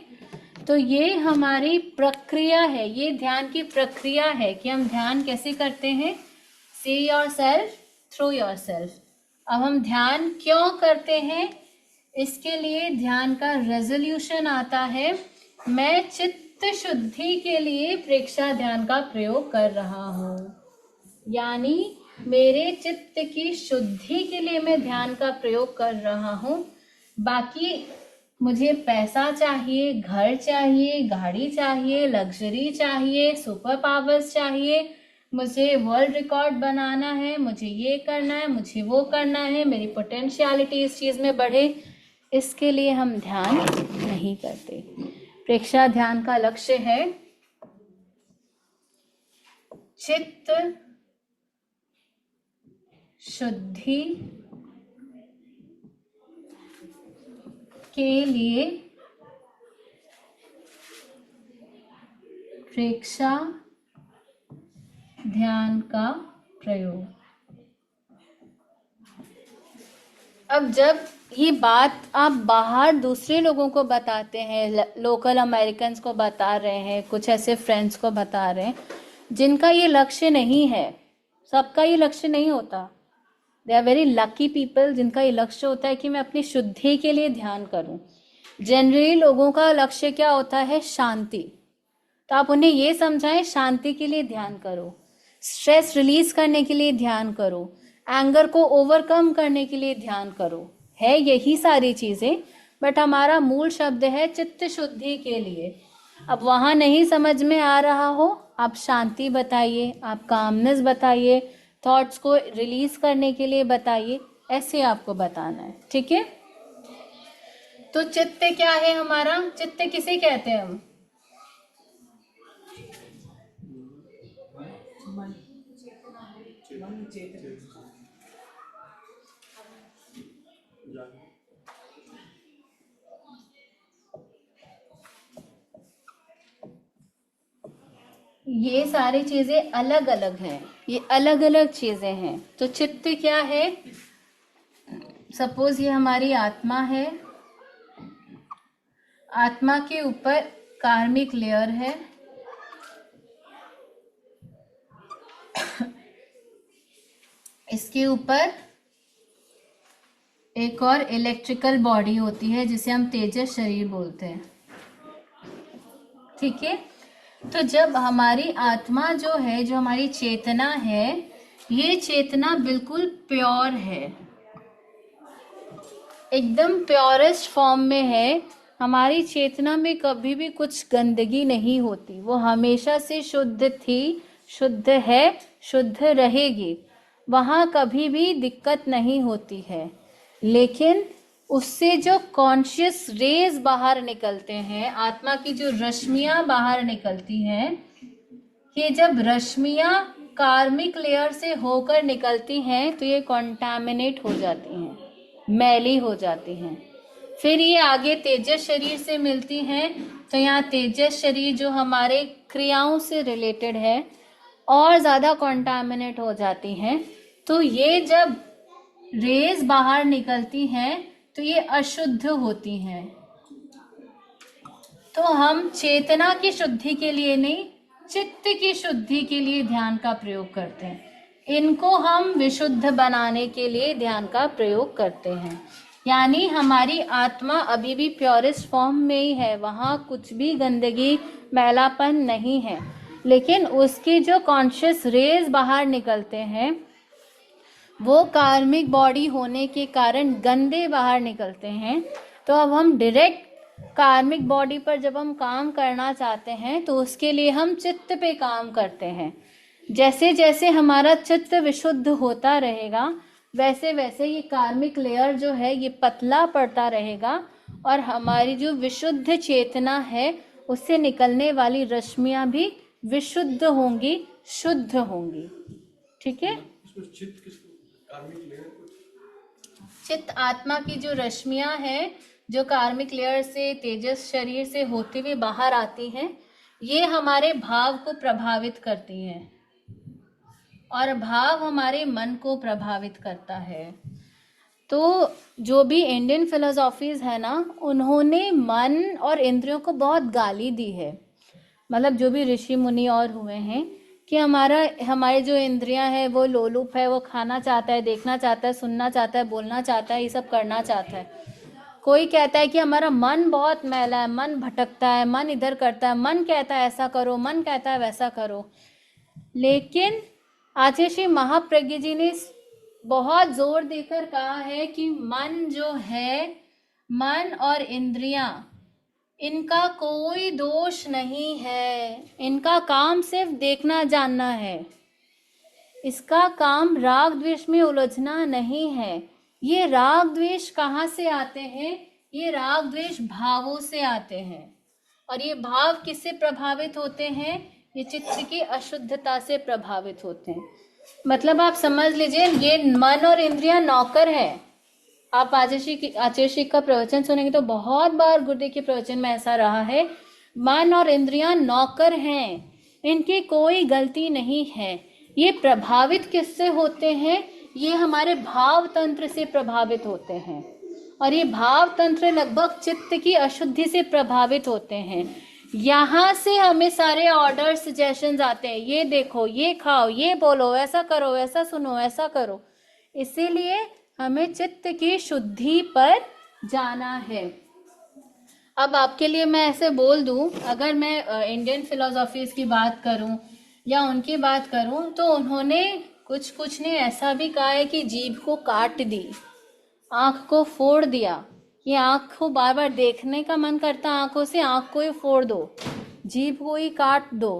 तो ये हमारी प्रक्रिया है, ये ध्यान की प्रक्रिया है कि हम ध्यान कैसे करते हैं। See yourself through yourself. अब हम ध्यान क्यों करते हैं, इसके लिए ध्यान का रेजोल्यूशन आता है। मैं चित्त शुद्धि के लिए प्रेक्षा ध्यान का प्रयोग कर रहा हूँ, यानी मेरे चित्त की शुद्धि के लिए मैं ध्यान का प्रयोग कर रहा हूँ। बाकी मुझे पैसा चाहिए, घर चाहिए, गाड़ी चाहिए, लग्जरी चाहिए, सुपर पावर्स चाहिए, मुझे वर्ल्ड रिकॉर्ड बनाना है, मुझे ये करना है, मुझे वो करना है, मेरी पोटेंशियलिटी इस चीज़ में बढ़े, इसके लिए हम ध्यान नहीं करते। प्रेक्षा ध्यान का लक्ष्य है चित्त शुद्धि के लिए प्रेक्षा ध्यान का प्रयोग। अब जब ये बात आप बाहर दूसरे लोगों को बताते हैं, लोकल अमेरिकन्स को बता रहे हैं, कुछ ऐसे फ्रेंड्स को बता रहे हैं जिनका ये लक्ष्य नहीं है, सबका ये लक्ष्य नहीं होता। They are very lucky people जिनका ये लक्ष्य होता है कि मैं अपनी शुद्धि के लिए ध्यान करूं। जनरली लोगों का लक्ष्य क्या होता है? शांति। तो आप उन्हें ये समझाएं शांति के लिए ध्यान करो, स्ट्रेस रिलीज करने के लिए ध्यान करो, एंगर को ओवरकम करने के लिए ध्यान करो, है यही सारी चीजें, बट हमारा मूल शब्द है चित्त शुद्धि के लिए। अब वहां नहीं समझ में आ रहा हो, आप शांति बताइए, आप कामनेस बताइए, थॉट्स को रिलीज करने के लिए बताइए, ऐसे आपको बताना है। ठीक है, तो चित्त क्या है हमारा? चित्त किसे कहते हैं हम? ये सारी चीजें अलग अलग हैं, ये अलग अलग चीजें हैं। तो चित्त क्या है? सपोज ये हमारी आत्मा है, आत्मा के ऊपर कार्मिक लेयर है, इसके ऊपर एक और इलेक्ट्रिकल बॉडी होती है जिसे हम तेजस शरीर बोलते हैं। ठीक है, तो जब हमारी आत्मा जो है, जो हमारी चेतना है, ये चेतना बिल्कुल प्योर है, एकदम प्योरेस्ट फॉर्म में है। हमारी चेतना में कभी भी कुछ गंदगी नहीं होती, वो हमेशा से शुद्ध थी, शुद्ध है, शुद्ध रहेगी, वहाँ कभी भी दिक्कत नहीं होती है। लेकिन उससे जो कॉन्शियस रेज बाहर निकलते हैं, आत्मा की जो रश्मियां बाहर निकलती हैं, ये जब रश्मियां कार्मिक लेयर से होकर निकलती हैं तो ये कॉन्टामिनेट हो जाती हैं, मैली हो जाती हैं। फिर ये आगे तेजस शरीर से मिलती हैं, तो यहाँ तेजस शरीर जो हमारे क्रियाओं से रिलेटेड है और ज़्यादा कॉन्टामिनेट हो जाती हैं। तो ये जब रेज बाहर निकलती हैं तो ये अशुद्ध होती हैं। तो हम चेतना की शुद्धि के लिए नहीं, चित्त की शुद्धि के लिए ध्यान का प्रयोग करते हैं। इनको हम विशुद्ध बनाने के लिए ध्यान का प्रयोग करते हैं। यानी हमारी आत्मा अभी भी प्योरेस्ट फॉर्म में ही है, वहाँ कुछ भी गंदगी मैलापन नहीं है, लेकिन उसके जो कॉन्शियस रेज बाहर निकलते हैं वो कार्मिक बॉडी होने के कारण गंदे बाहर निकलते हैं। तो अब हम डायरेक्ट कार्मिक बॉडी पर जब हम काम करना चाहते हैं तो उसके लिए हम चित्त पे काम करते हैं। जैसे जैसे हमारा चित्त विशुद्ध होता रहेगा वैसे वैसे ये कार्मिक लेयर जो है ये पतला पड़ता रहेगा और हमारी जो विशुद्ध चेतना है उससे निकलने वाली रश्मियां भी विशुद्ध होंगी, शुद्ध होंगी। ठीक है। चित्त आत्मा की जो रश्मियां हैं जो कार्मिक लेयर से तेजस शरीर से होते हुए बाहर आती हैं, ये हमारे भाव को प्रभावित करती हैं और भाव हमारे मन को प्रभावित करता है। तो जो भी इंडियन फिलोसॉफीज है ना, उन्होंने मन और इंद्रियों को बहुत गाली दी है। मतलब जो भी ऋषि मुनि और हुए हैं कि हमारे जो इंद्रियां है वो लोलुप है, वो खाना चाहता है, देखना चाहता है, सुनना चाहता है, बोलना चाहता है, ये सब करना चाहता है। कोई कहता है कि हमारा मन बहुत मैला है, मन भटकता है, मन इधर करता है, मन कहता है ऐसा करो, मन कहता है वैसा करो। लेकिन आचार्य श्री महाप्रज्ञ जी ने बहुत जोर देकर कहा है कि मन जो है, मन और इंद्रियां, इनका कोई दोष नहीं है, इनका काम सिर्फ देखना जानना है, इसका काम राग द्वेष में उलझना नहीं है। ये राग द्वेष कहाँ से आते हैं? ये राग द्वेष भावों से आते हैं। और ये भाव किससे प्रभावित होते हैं? ये चित्त की अशुद्धता से प्रभावित होते हैं। मतलब आप समझ लीजिए, ये मन और इंद्रियां नौकर है। आप आचार्य श्री का प्रवचन सुनेंगे तो बहुत बार गुरुदेव के प्रवचन में ऐसा रहा है, मन और इंद्रियां नौकर हैं, इनकी कोई गलती नहीं है। ये प्रभावित किससे होते हैं? ये हमारे भाव तंत्र से प्रभावित होते हैं और ये भाव तंत्र लगभग चित्त की अशुद्धि से प्रभावित होते हैं। यहाँ से हमें सारे ऑर्डर सजेशंस आते हैं, ये देखो, ये खाओ, ये बोलो, ऐसा करो, ऐसा सुनो, ऐसा करो। इसीलिए हमें चित्त की शुद्धि पर जाना है। अब आपके लिए मैं ऐसे बोल दूं, अगर मैं इंडियन फिलोसॉफीज की बात करूं या उनकी बात करूं तो उन्होंने कुछ ने ऐसा भी कहा है कि जीभ को काट दी, आँख को फोड़ दिया। ये आँख को बार बार देखने का मन करता, आँखों से आँख को ही फोड़ दो, जीभ को ही काट दो।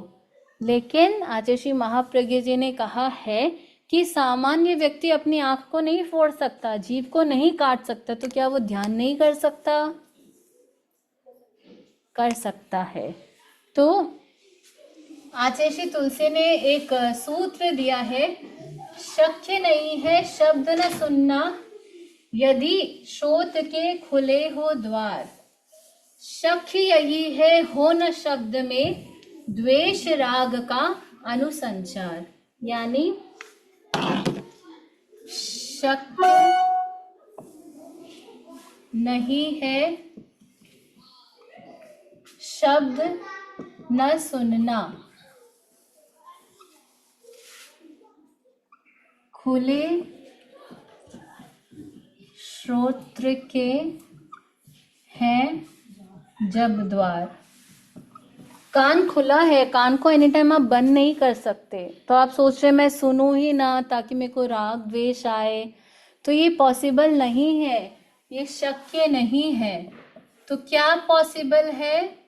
लेकिन आचार्य श्री महाप्रज्ञ जी ने कहा है कि सामान्य व्यक्ति अपनी आँख को नहीं फोड़ सकता, जीभ को नहीं काट सकता, तो क्या वो ध्यान नहीं कर सकता? कर सकता है। तो आचार्य श्री तुलसी ने एक सूत्र दिया है, शक्य नहीं है शब्द न सुनना यदि श्रोत के खुले हो द्वार। शक्य यही है हो न शब्द में द्वेष राग का अनुसंचार। यानी शक्य नहीं है शब्द न सुनना, खुले श्रोत्र के हैं जब द्वार। कान खुला है, कान को एनी टाइम आप बंद नहीं कर सकते। तो आप सोच रहे मैं सुनूं ही ना ताकि मेरे को राग द्वेष आए, तो ये पॉसिबल नहीं है, ये शक्य नहीं है। तो क्या पॉसिबल है?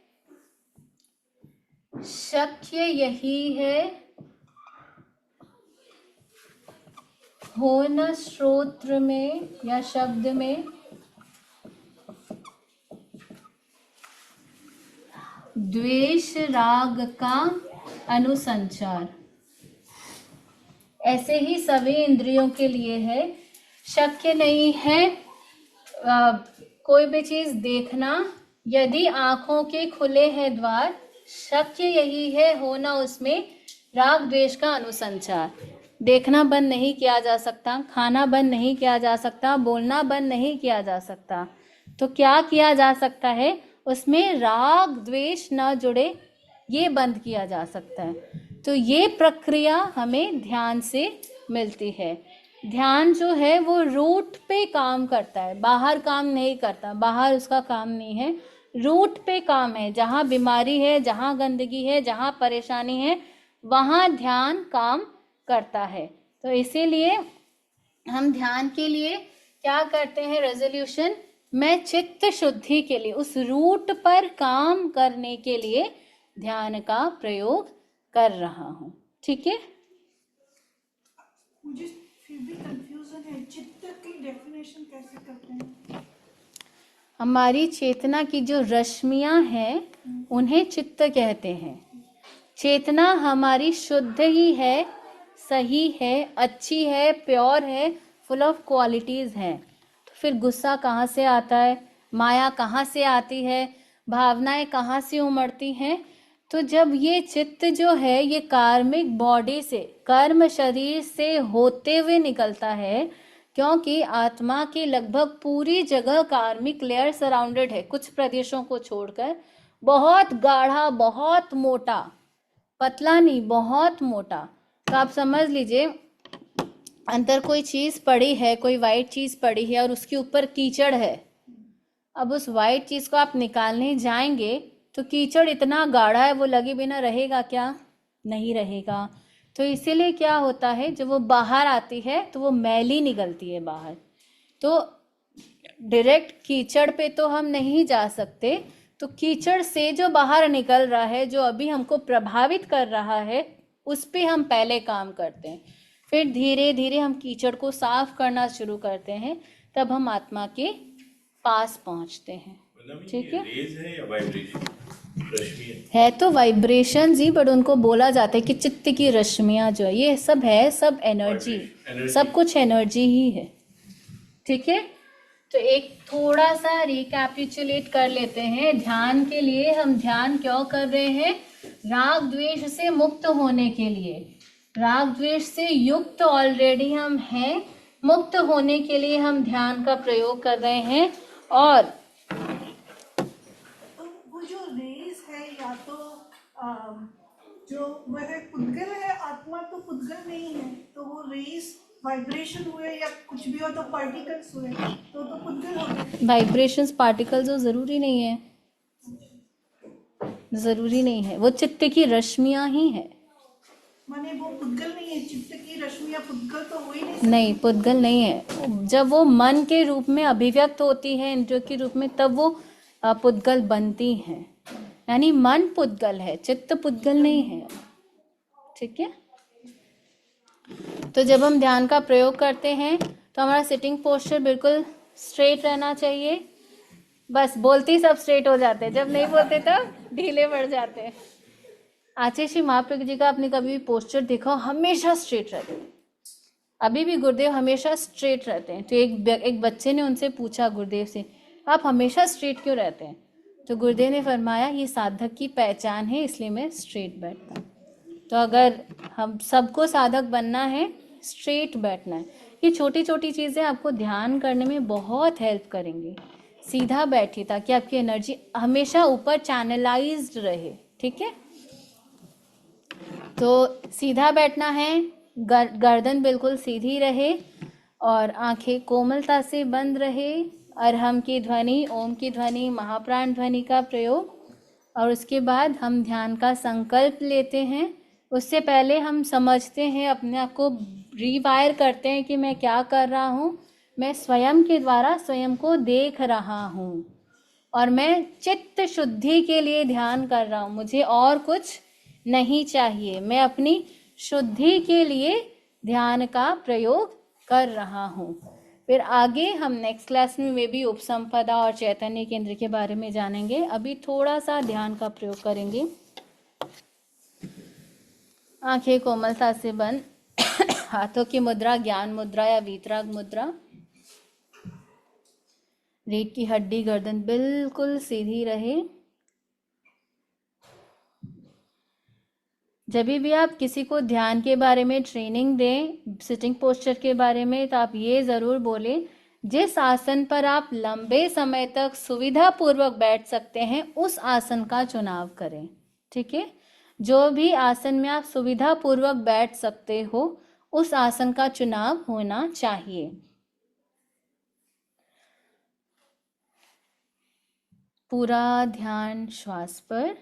शक्य यही है हो न श्रोत्र में या शब्द में द्वेष राग का अनुसंचार। ऐसे ही सभी इंद्रियों के लिए है। शक्य नहीं है कोई भी चीज देखना यदि आंखों के खुले हैं द्वार। शक्य यही है होना उसमें राग द्वेष का अनुसंचार। देखना बंद नहीं किया जा सकता, खाना बंद नहीं किया जा सकता, बोलना बंद नहीं किया जा सकता। तो क्या किया जा सकता है? उसमें राग द्वेष न जुड़े, ये बंद किया जा सकता है। तो ये प्रक्रिया हमें ध्यान से मिलती है। ध्यान जो है वो रूट पे काम करता है, बाहर काम नहीं करता, बाहर उसका काम नहीं है, रूट पे काम है। जहाँ बीमारी है, जहाँ गंदगी है, जहाँ परेशानी है, वहाँ ध्यान काम करता है। तो इसीलिए हम ध्यान के लिए क्या करते हैं? रेजोल्यूशन, मैं चित्त शुद्धि के लिए, उस रूट पर काम करने के लिए ध्यान का प्रयोग कर रहा हूँ। ठीक है। मुझे फिर भी कंफ्यूजन है, चित्त की डेफिनेशन कैसे करते हैं? हमारी चेतना की जो रश्मियां हैं उन्हें चित्त कहते हैं। चेतना हमारी शुद्ध ही है, सही है, अच्छी है, प्योर है, फुल ऑफ क्वालिटीज है। तो फिर गुस्सा कहाँ से आता है, माया कहाँ से आती है, भावनाएं कहाँ से उमड़ती हैं? तो जब ये चित्त जो है ये कार्मिक बॉडी से, कर्म शरीर से होते हुए निकलता है, क्योंकि आत्मा की लगभग पूरी जगह कार्मिक लेयर सराउंडेड है, कुछ प्रदेशों को छोड़कर। बहुत गाढ़ा, बहुत मोटा, पतला नहीं, बहुत मोटा। तो आप समझ लीजिए अंदर कोई चीज पड़ी है, कोई वाइट चीज पड़ी है और उसके ऊपर कीचड़ है। अब उस वाइट चीज को आप निकालने जाएंगे तो कीचड़ इतना गाढ़ा है, वो लगे बिना रहेगा क्या? नहीं रहेगा। तो इसीलिए क्या होता है, जब वो बाहर आती है तो वो मैली निकलती है बाहर। तो डायरेक्ट कीचड़ पे तो हम नहीं जा सकते, तो कीचड़ से जो बाहर निकल रहा है, जो अभी हमको प्रभावित कर रहा है, उस पे हम पहले काम करते हैं। फिर धीरे धीरे हम कीचड़ को साफ करना शुरू करते हैं, तब हम आत्मा के पास पहुंचते हैं। ठीक है, रेज है या वाइब्रेशन, रश्मि है तो वाइब्रेशन ही, बट उनको बोला जाता है कि चित्त की रश्मियां जो है, ये सब है, सब एनर्जी, सब कुछ एनर्जी ही है। ठीक है, तो एक थोड़ा सा रिकैपिचुलेट कर लेते हैं। ध्यान के लिए हम ध्यान क्यों कर रहे हैं? राग द्वेष से मुक्त होने के लिए। राग द्वेष से युक्त ऑलरेडी हम हैं, मुक्त होने के लिए हम ध्यान का प्रयोग कर रहे हैं। और तो वो जो रेस है, या तो जो वह पुद्गल है, आत्मा तो पुद्गल नहीं है, तो वो रेस वाइब्रेशन हुए या कुछ भी हो तो पार्टिकल्स हुए तो पुद्गल हो गए। वाइब्रेशंस, पार्टिकल्स तो जरूरी नहीं है, जरूरी नहीं है, वो चित्त की रश्मियां ही है। माने वो पुद्गल नहीं है, चित्त की रश्मियां पुद्गल तो हो ही नहीं सकती। नहीं, पुद्गल नहीं है। जब वो मन के रूप में अभिव्यक्त होती है, इंद्रियों के रूप में, तब वो पुद्गल बनती हैं। यानी मन पुद्गल है, चित्त पुद्गल नहीं है। ठीक है, तो जब हम ध्यान का प्रयोग करते हैं तो हमारा सिटिंग पोस्चर बिल्कुल स्ट्रेट रहना चाहिए। बस बोलते ही सब स्ट्रेट हो जाते हैं, जब नहीं बोलते तो ढीले पड़ जाते हैं। आचार्य श्री महाप्रभु जी का आपने कभी भी पोस्चर देखा हो? हमेशा स्ट्रेट रहते हैं। अभी भी गुरुदेव हमेशा स्ट्रेट रहते हैं। तो एक बच्चे ने उनसे पूछा गुरुदेव से, आप हमेशा स्ट्रेट क्यों रहते हैं? तो गुरुदेव ने फरमाया, ये साधक की पहचान है, इसलिए मैं स्ट्रेट बैठता हूँ। तो अगर हम सबको साधक बनना है, स्ट्रेट बैठना है। ये छोटी छोटी चीज़ें आपको ध्यान करने में बहुत हेल्प करेंगी। सीधा बैठिए ताकि आपकी एनर्जी हमेशा ऊपर चैनलाइज्ड रहे। ठीक है, तो सीधा बैठना है, गर्दन बिल्कुल सीधी रहे और आंखें कोमलता से बंद रहे। अरहम की ध्वनि, ओम की ध्वनि, महाप्राण ध्वनि का प्रयोग। और उसके बाद हम ध्यान का संकल्प लेते हैं। उससे पहले हम समझते हैं, अपने आप को रिवायर करते हैं कि मैं क्या कर रहा हूँ। मैं स्वयं के द्वारा स्वयं को देख रहा हूँ और मैं चित्त शुद्धि के लिए ध्यान कर रहा हूँ। मुझे और कुछ नहीं चाहिए, मैं अपनी शुद्धि के लिए ध्यान का प्रयोग कर रहा हूँ। फिर आगे हम नेक्स्ट क्लास में भी उपसंपदा और चैतन्य केंद्र के बारे में जानेंगे। अभी थोड़ा सा ध्यान का प्रयोग करेंगे। आंखें कोमलता से बंद, हाथों की मुद्रा ज्ञान मुद्रा या वीतराग मुद्रा। रीढ़ की हड्डी, गर्दन बिल्कुल सीधी रहे। जब भी आप किसी को ध्यान के बारे में ट्रेनिंग दें, सिटिंग पोस्चर के बारे में, तो आप ये ज़रूर बोलें, जिस आसन पर आप लंबे समय तक सुविधापूर्वक बैठ सकते हैं उस आसन का चुनाव करें। ठीक है, जो भी आसन में आप सुविधापूर्वक बैठ सकते हो उस आसन का चुनाव होना चाहिए। पूरा ध्यान श्वास पर।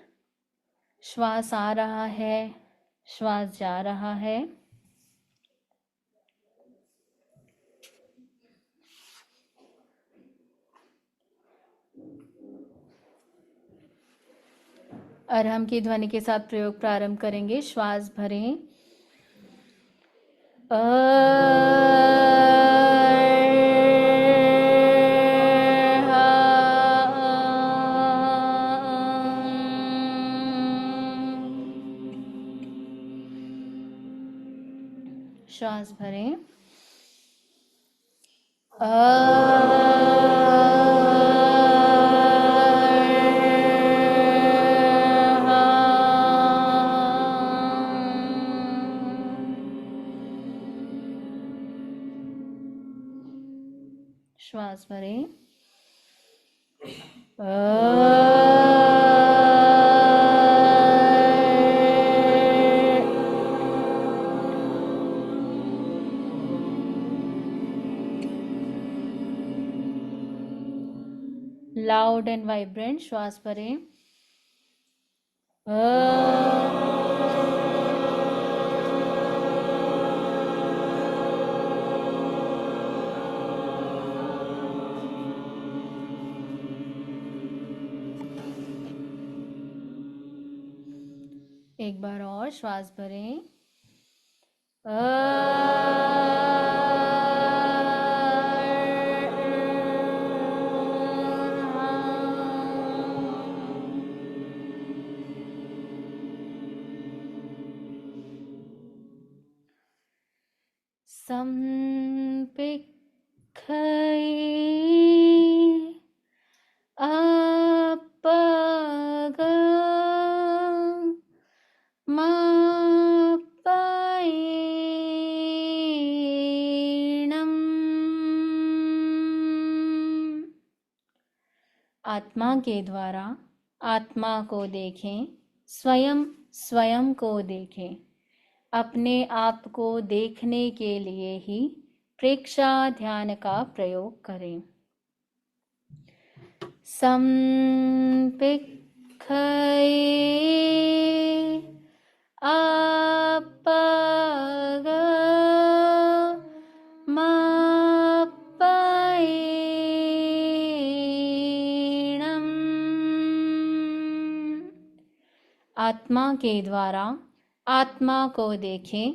श्वास आ रहा है, श्वास जा रहा है। अरहम की ध्वनि के साथ प्रयोग प्रारंभ करेंगे। श्वास भरें श्वास भरें। श्वास भरें। लाउड एंड वाइब्रेंट श्वास भरें। एक बार और श्वास भरें। Sampikhai apagam mapainam। आत्मा के द्वारा आत्मा को देखें, स्वयं स्वयं को देखें। अपने आप को देखने के लिए ही प्रेक्षा ध्यान का प्रयोग करें। संपिख्खये अपगमपायेणम्। आत्मा के द्वारा आत्मा को देखें,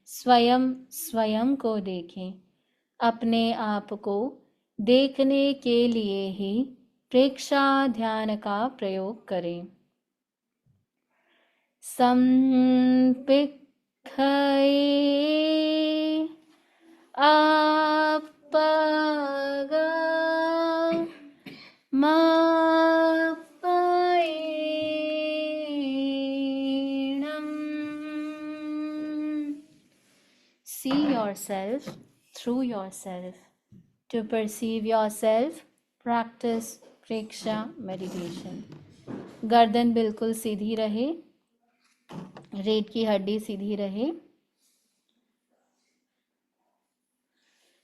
स्वयं स्वयं को देखें। अपने आप को देखने के लिए ही प्रेक्षा ध्यान का प्रयोग करें। संपिख्खये अपगमपायेणम्। See yourself through yourself. To perceive yourself, practice preksha meditation. गर्दन बिल्कुल सीधी रहे, रीढ़ की हड्डी सीधी रहे।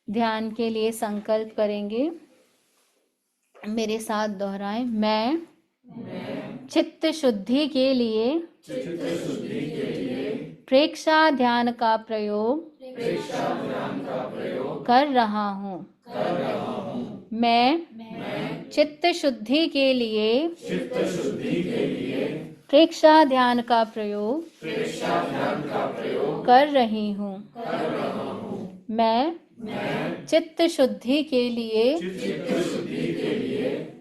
ध्यान के लिए संकल्प करेंगे, मेरे साथ दोहराएं। मैं चित्त शुद्धि के लिए प्रेक्षा ध्यान का प्रयोग कर रहा हूँ। मैं चित्त शुद्धि के लिए प्रेक्षा ध्यान का प्रयोग कर रही हूँ। मैं चित्त शुद्धि के लिए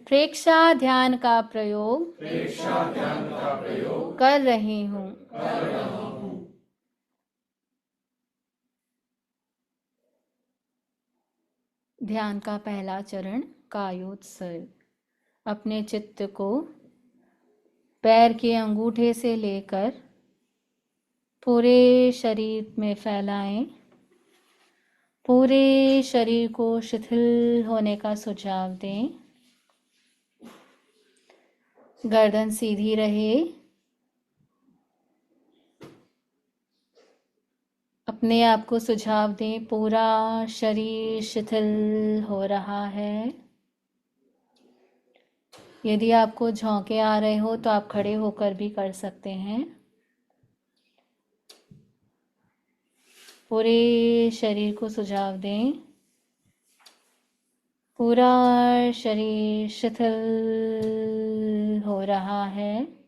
प्रेक्षा ध्यान का प्रयोग कर रही हूँ। ध्यान का पहला चरण कायोत्सर्ग। अपने चित्त को पैर के अंगूठे से लेकर पूरे शरीर में फैलाएं। पूरे शरीर को शिथिल होने का सुझाव दें। गर्दन सीधी रहे। अपने आप को सुझाव दें, पूरा शरीर शिथिल हो रहा है। यदि आपको झोंके आ रहे हो तो आप खड़े होकर भी कर सकते हैं। पूरे शरीर को सुझाव दें, पूरा शरीर शिथिल हो रहा है।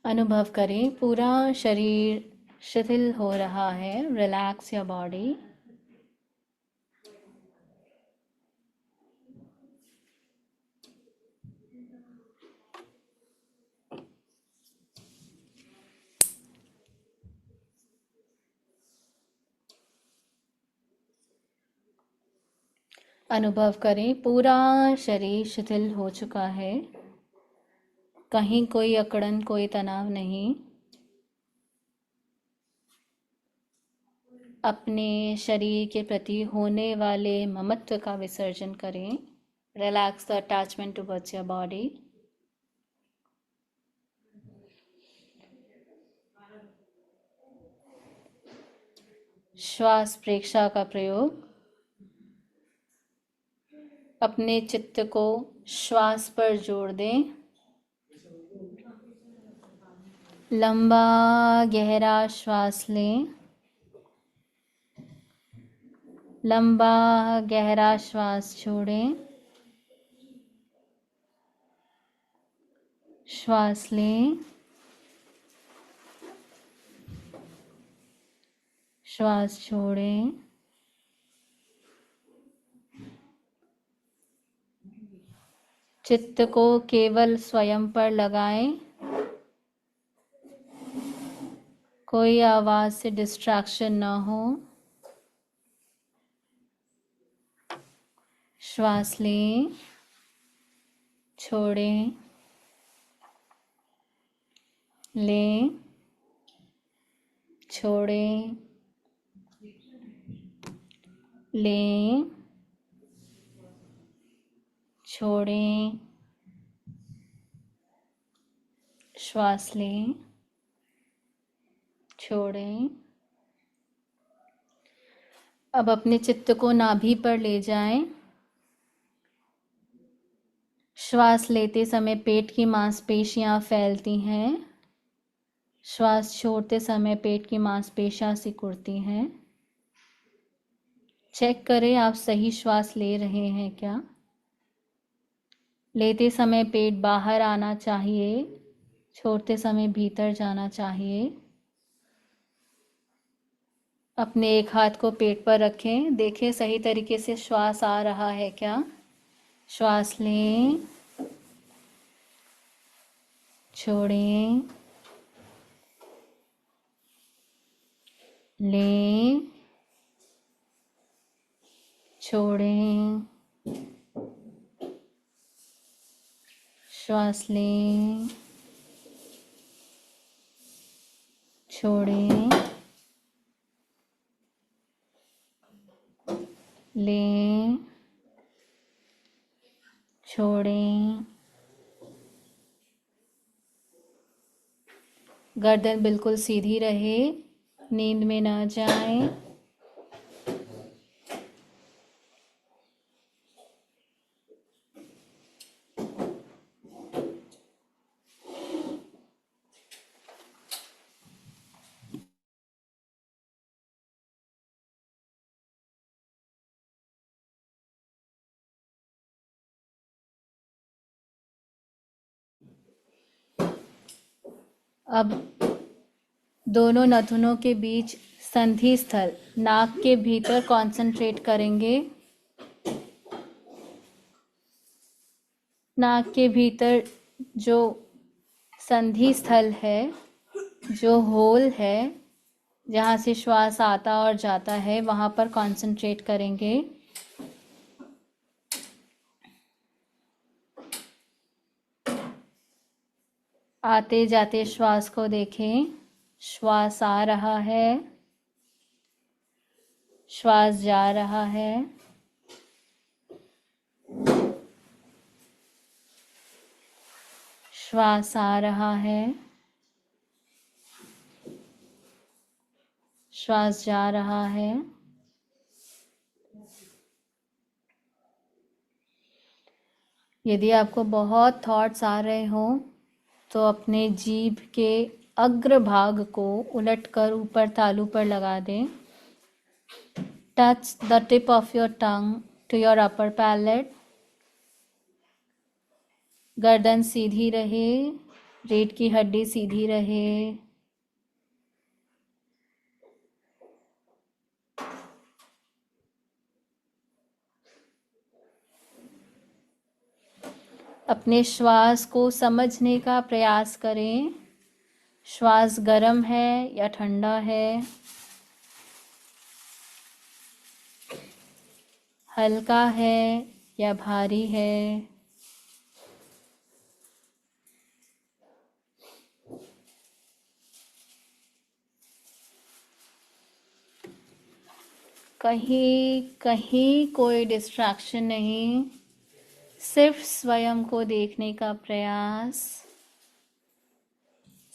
अनुभव करें पूरा शरीर शिथिल हो रहा है। Relax your body. अनुभव करें पूरा शरीर शिथिल हो चुका है। कहीं कोई अकड़न, कोई तनाव नहीं। अपने शरीर के प्रति होने वाले ममत्व का विसर्जन करें। Relax the attachment towards your body. श्वास प्रेक्षा का प्रयोग। अपने चित्त को श्वास पर जोड़ दें। लंबा गहरा श्वास लें। लंबा गहरा श्वास छोड़ें। श्वास लें। श्वास छोड़ें। चित्त को केवल स्वयं पर लगाएं। कोई आवाज से डिस्ट्रैक्शन ना हो। श्वास लें। छोड़ें। लें। छोड़ें। लें। छोड़ें। श्वास लें। छोड़ें। अब अपने चित्त को नाभि पर ले जाएं। श्वास लेते समय पेट की मांसपेशियां फैलती हैं। श्वास छोड़ते समय पेट की मांसपेशियां सिकुड़ती हैं। चेक करें आप सही श्वास ले रहे हैं क्या। लेते समय पेट बाहर आना चाहिए। छोड़ते समय भीतर जाना चाहिए। अपने एक हाथ को पेट पर रखें। देखें सही तरीके से श्वास आ रहा है क्या। श्वास लें। छोड़ें। लें। छोड़ें। श्वास लें। छोड़ें। लें। छोड़ें। गर्दन बिल्कुल सीधी रहे। नींद में ना जाएं। अब दोनों नथुनों के बीच संधि स्थल नाक के भीतर कंसंट्रेट करेंगे। नाक के भीतर जो संधि स्थल है, जो होल है, जहाँ से श्वास आता और जाता है, वहाँ पर कंसंट्रेट करेंगे। आते जाते श्वास को देखें। श्वास आ रहा है। श्वास जा रहा है। श्वास आ रहा है। श्वास जा रहा है। यदि आपको बहुत थॉट्स आ रहे हो तो अपने जीभ के अग्रभाग को उलटकर ऊपर तालू पर लगा दें। Touch the tip of your tongue to your upper palate. गर्दन सीधी रहे। रीढ़ की हड्डी सीधी रहे। अपने श्वास को समझने का प्रयास करें। श्वास गर्म है या ठंडा है, हल्का है या भारी है। कहीं कहीं कोई डिस्ट्रैक्शन नहीं, सिर्फ स्वयं को देखने का प्रयास,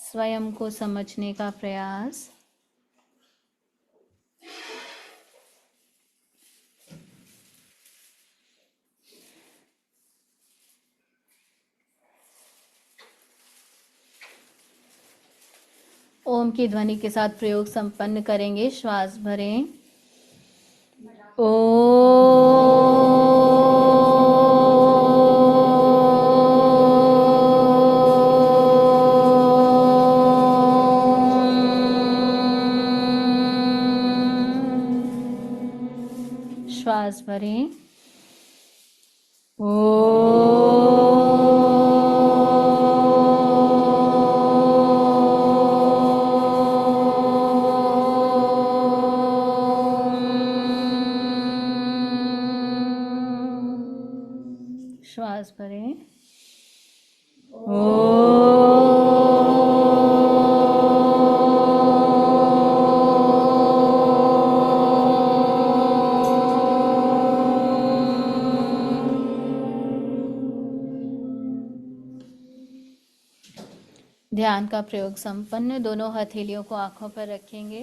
स्वयं को समझने का प्रयास। ओम की ध्वनि के साथ प्रयोग संपन्न करेंगे। श्वास भरें। श्वास भरें। श्वास भरें। ध्यान का प्रयोग संपन्न। दोनों हथेलियों को आंखों पर रखेंगे।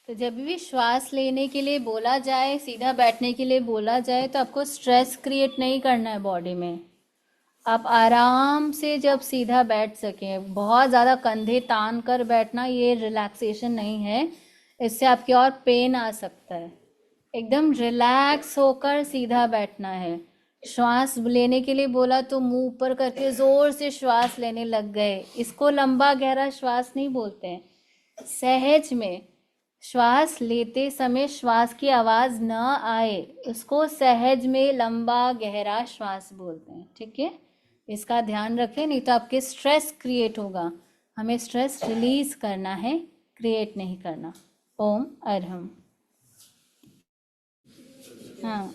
तो जब भी श्वास लेने के लिए बोला जाए, सीधा बैठने के लिए बोला जाए, तो आपको स्ट्रेस क्रिएट नहीं करना है बॉडी में। आप आराम से जब सीधा बैठ सकें, बहुत ज़्यादा कंधे तान कर बैठना ये रिलैक्सेशन नहीं है, इससे आपकी और पेन आ सकता है। एकदम रिलैक्स होकर सीधा बैठना है। श्वास लेने के लिए बोला तो मुंह ऊपर करके ज़ोर से श्वास लेने लग गए, इसको लंबा गहरा श्वास नहीं बोलते हैं। सहज में श्वास लेते समय श्वास की आवाज़ न आए, उसको सहज में लंबा गहरा श्वास बोलते हैं। ठीक है, इसका ध्यान रखें, नहीं तो आपके स्ट्रेस क्रिएट होगा। हमें स्ट्रेस रिलीज करना है, क्रिएट नहीं करना। ओम अरहम। हाँ।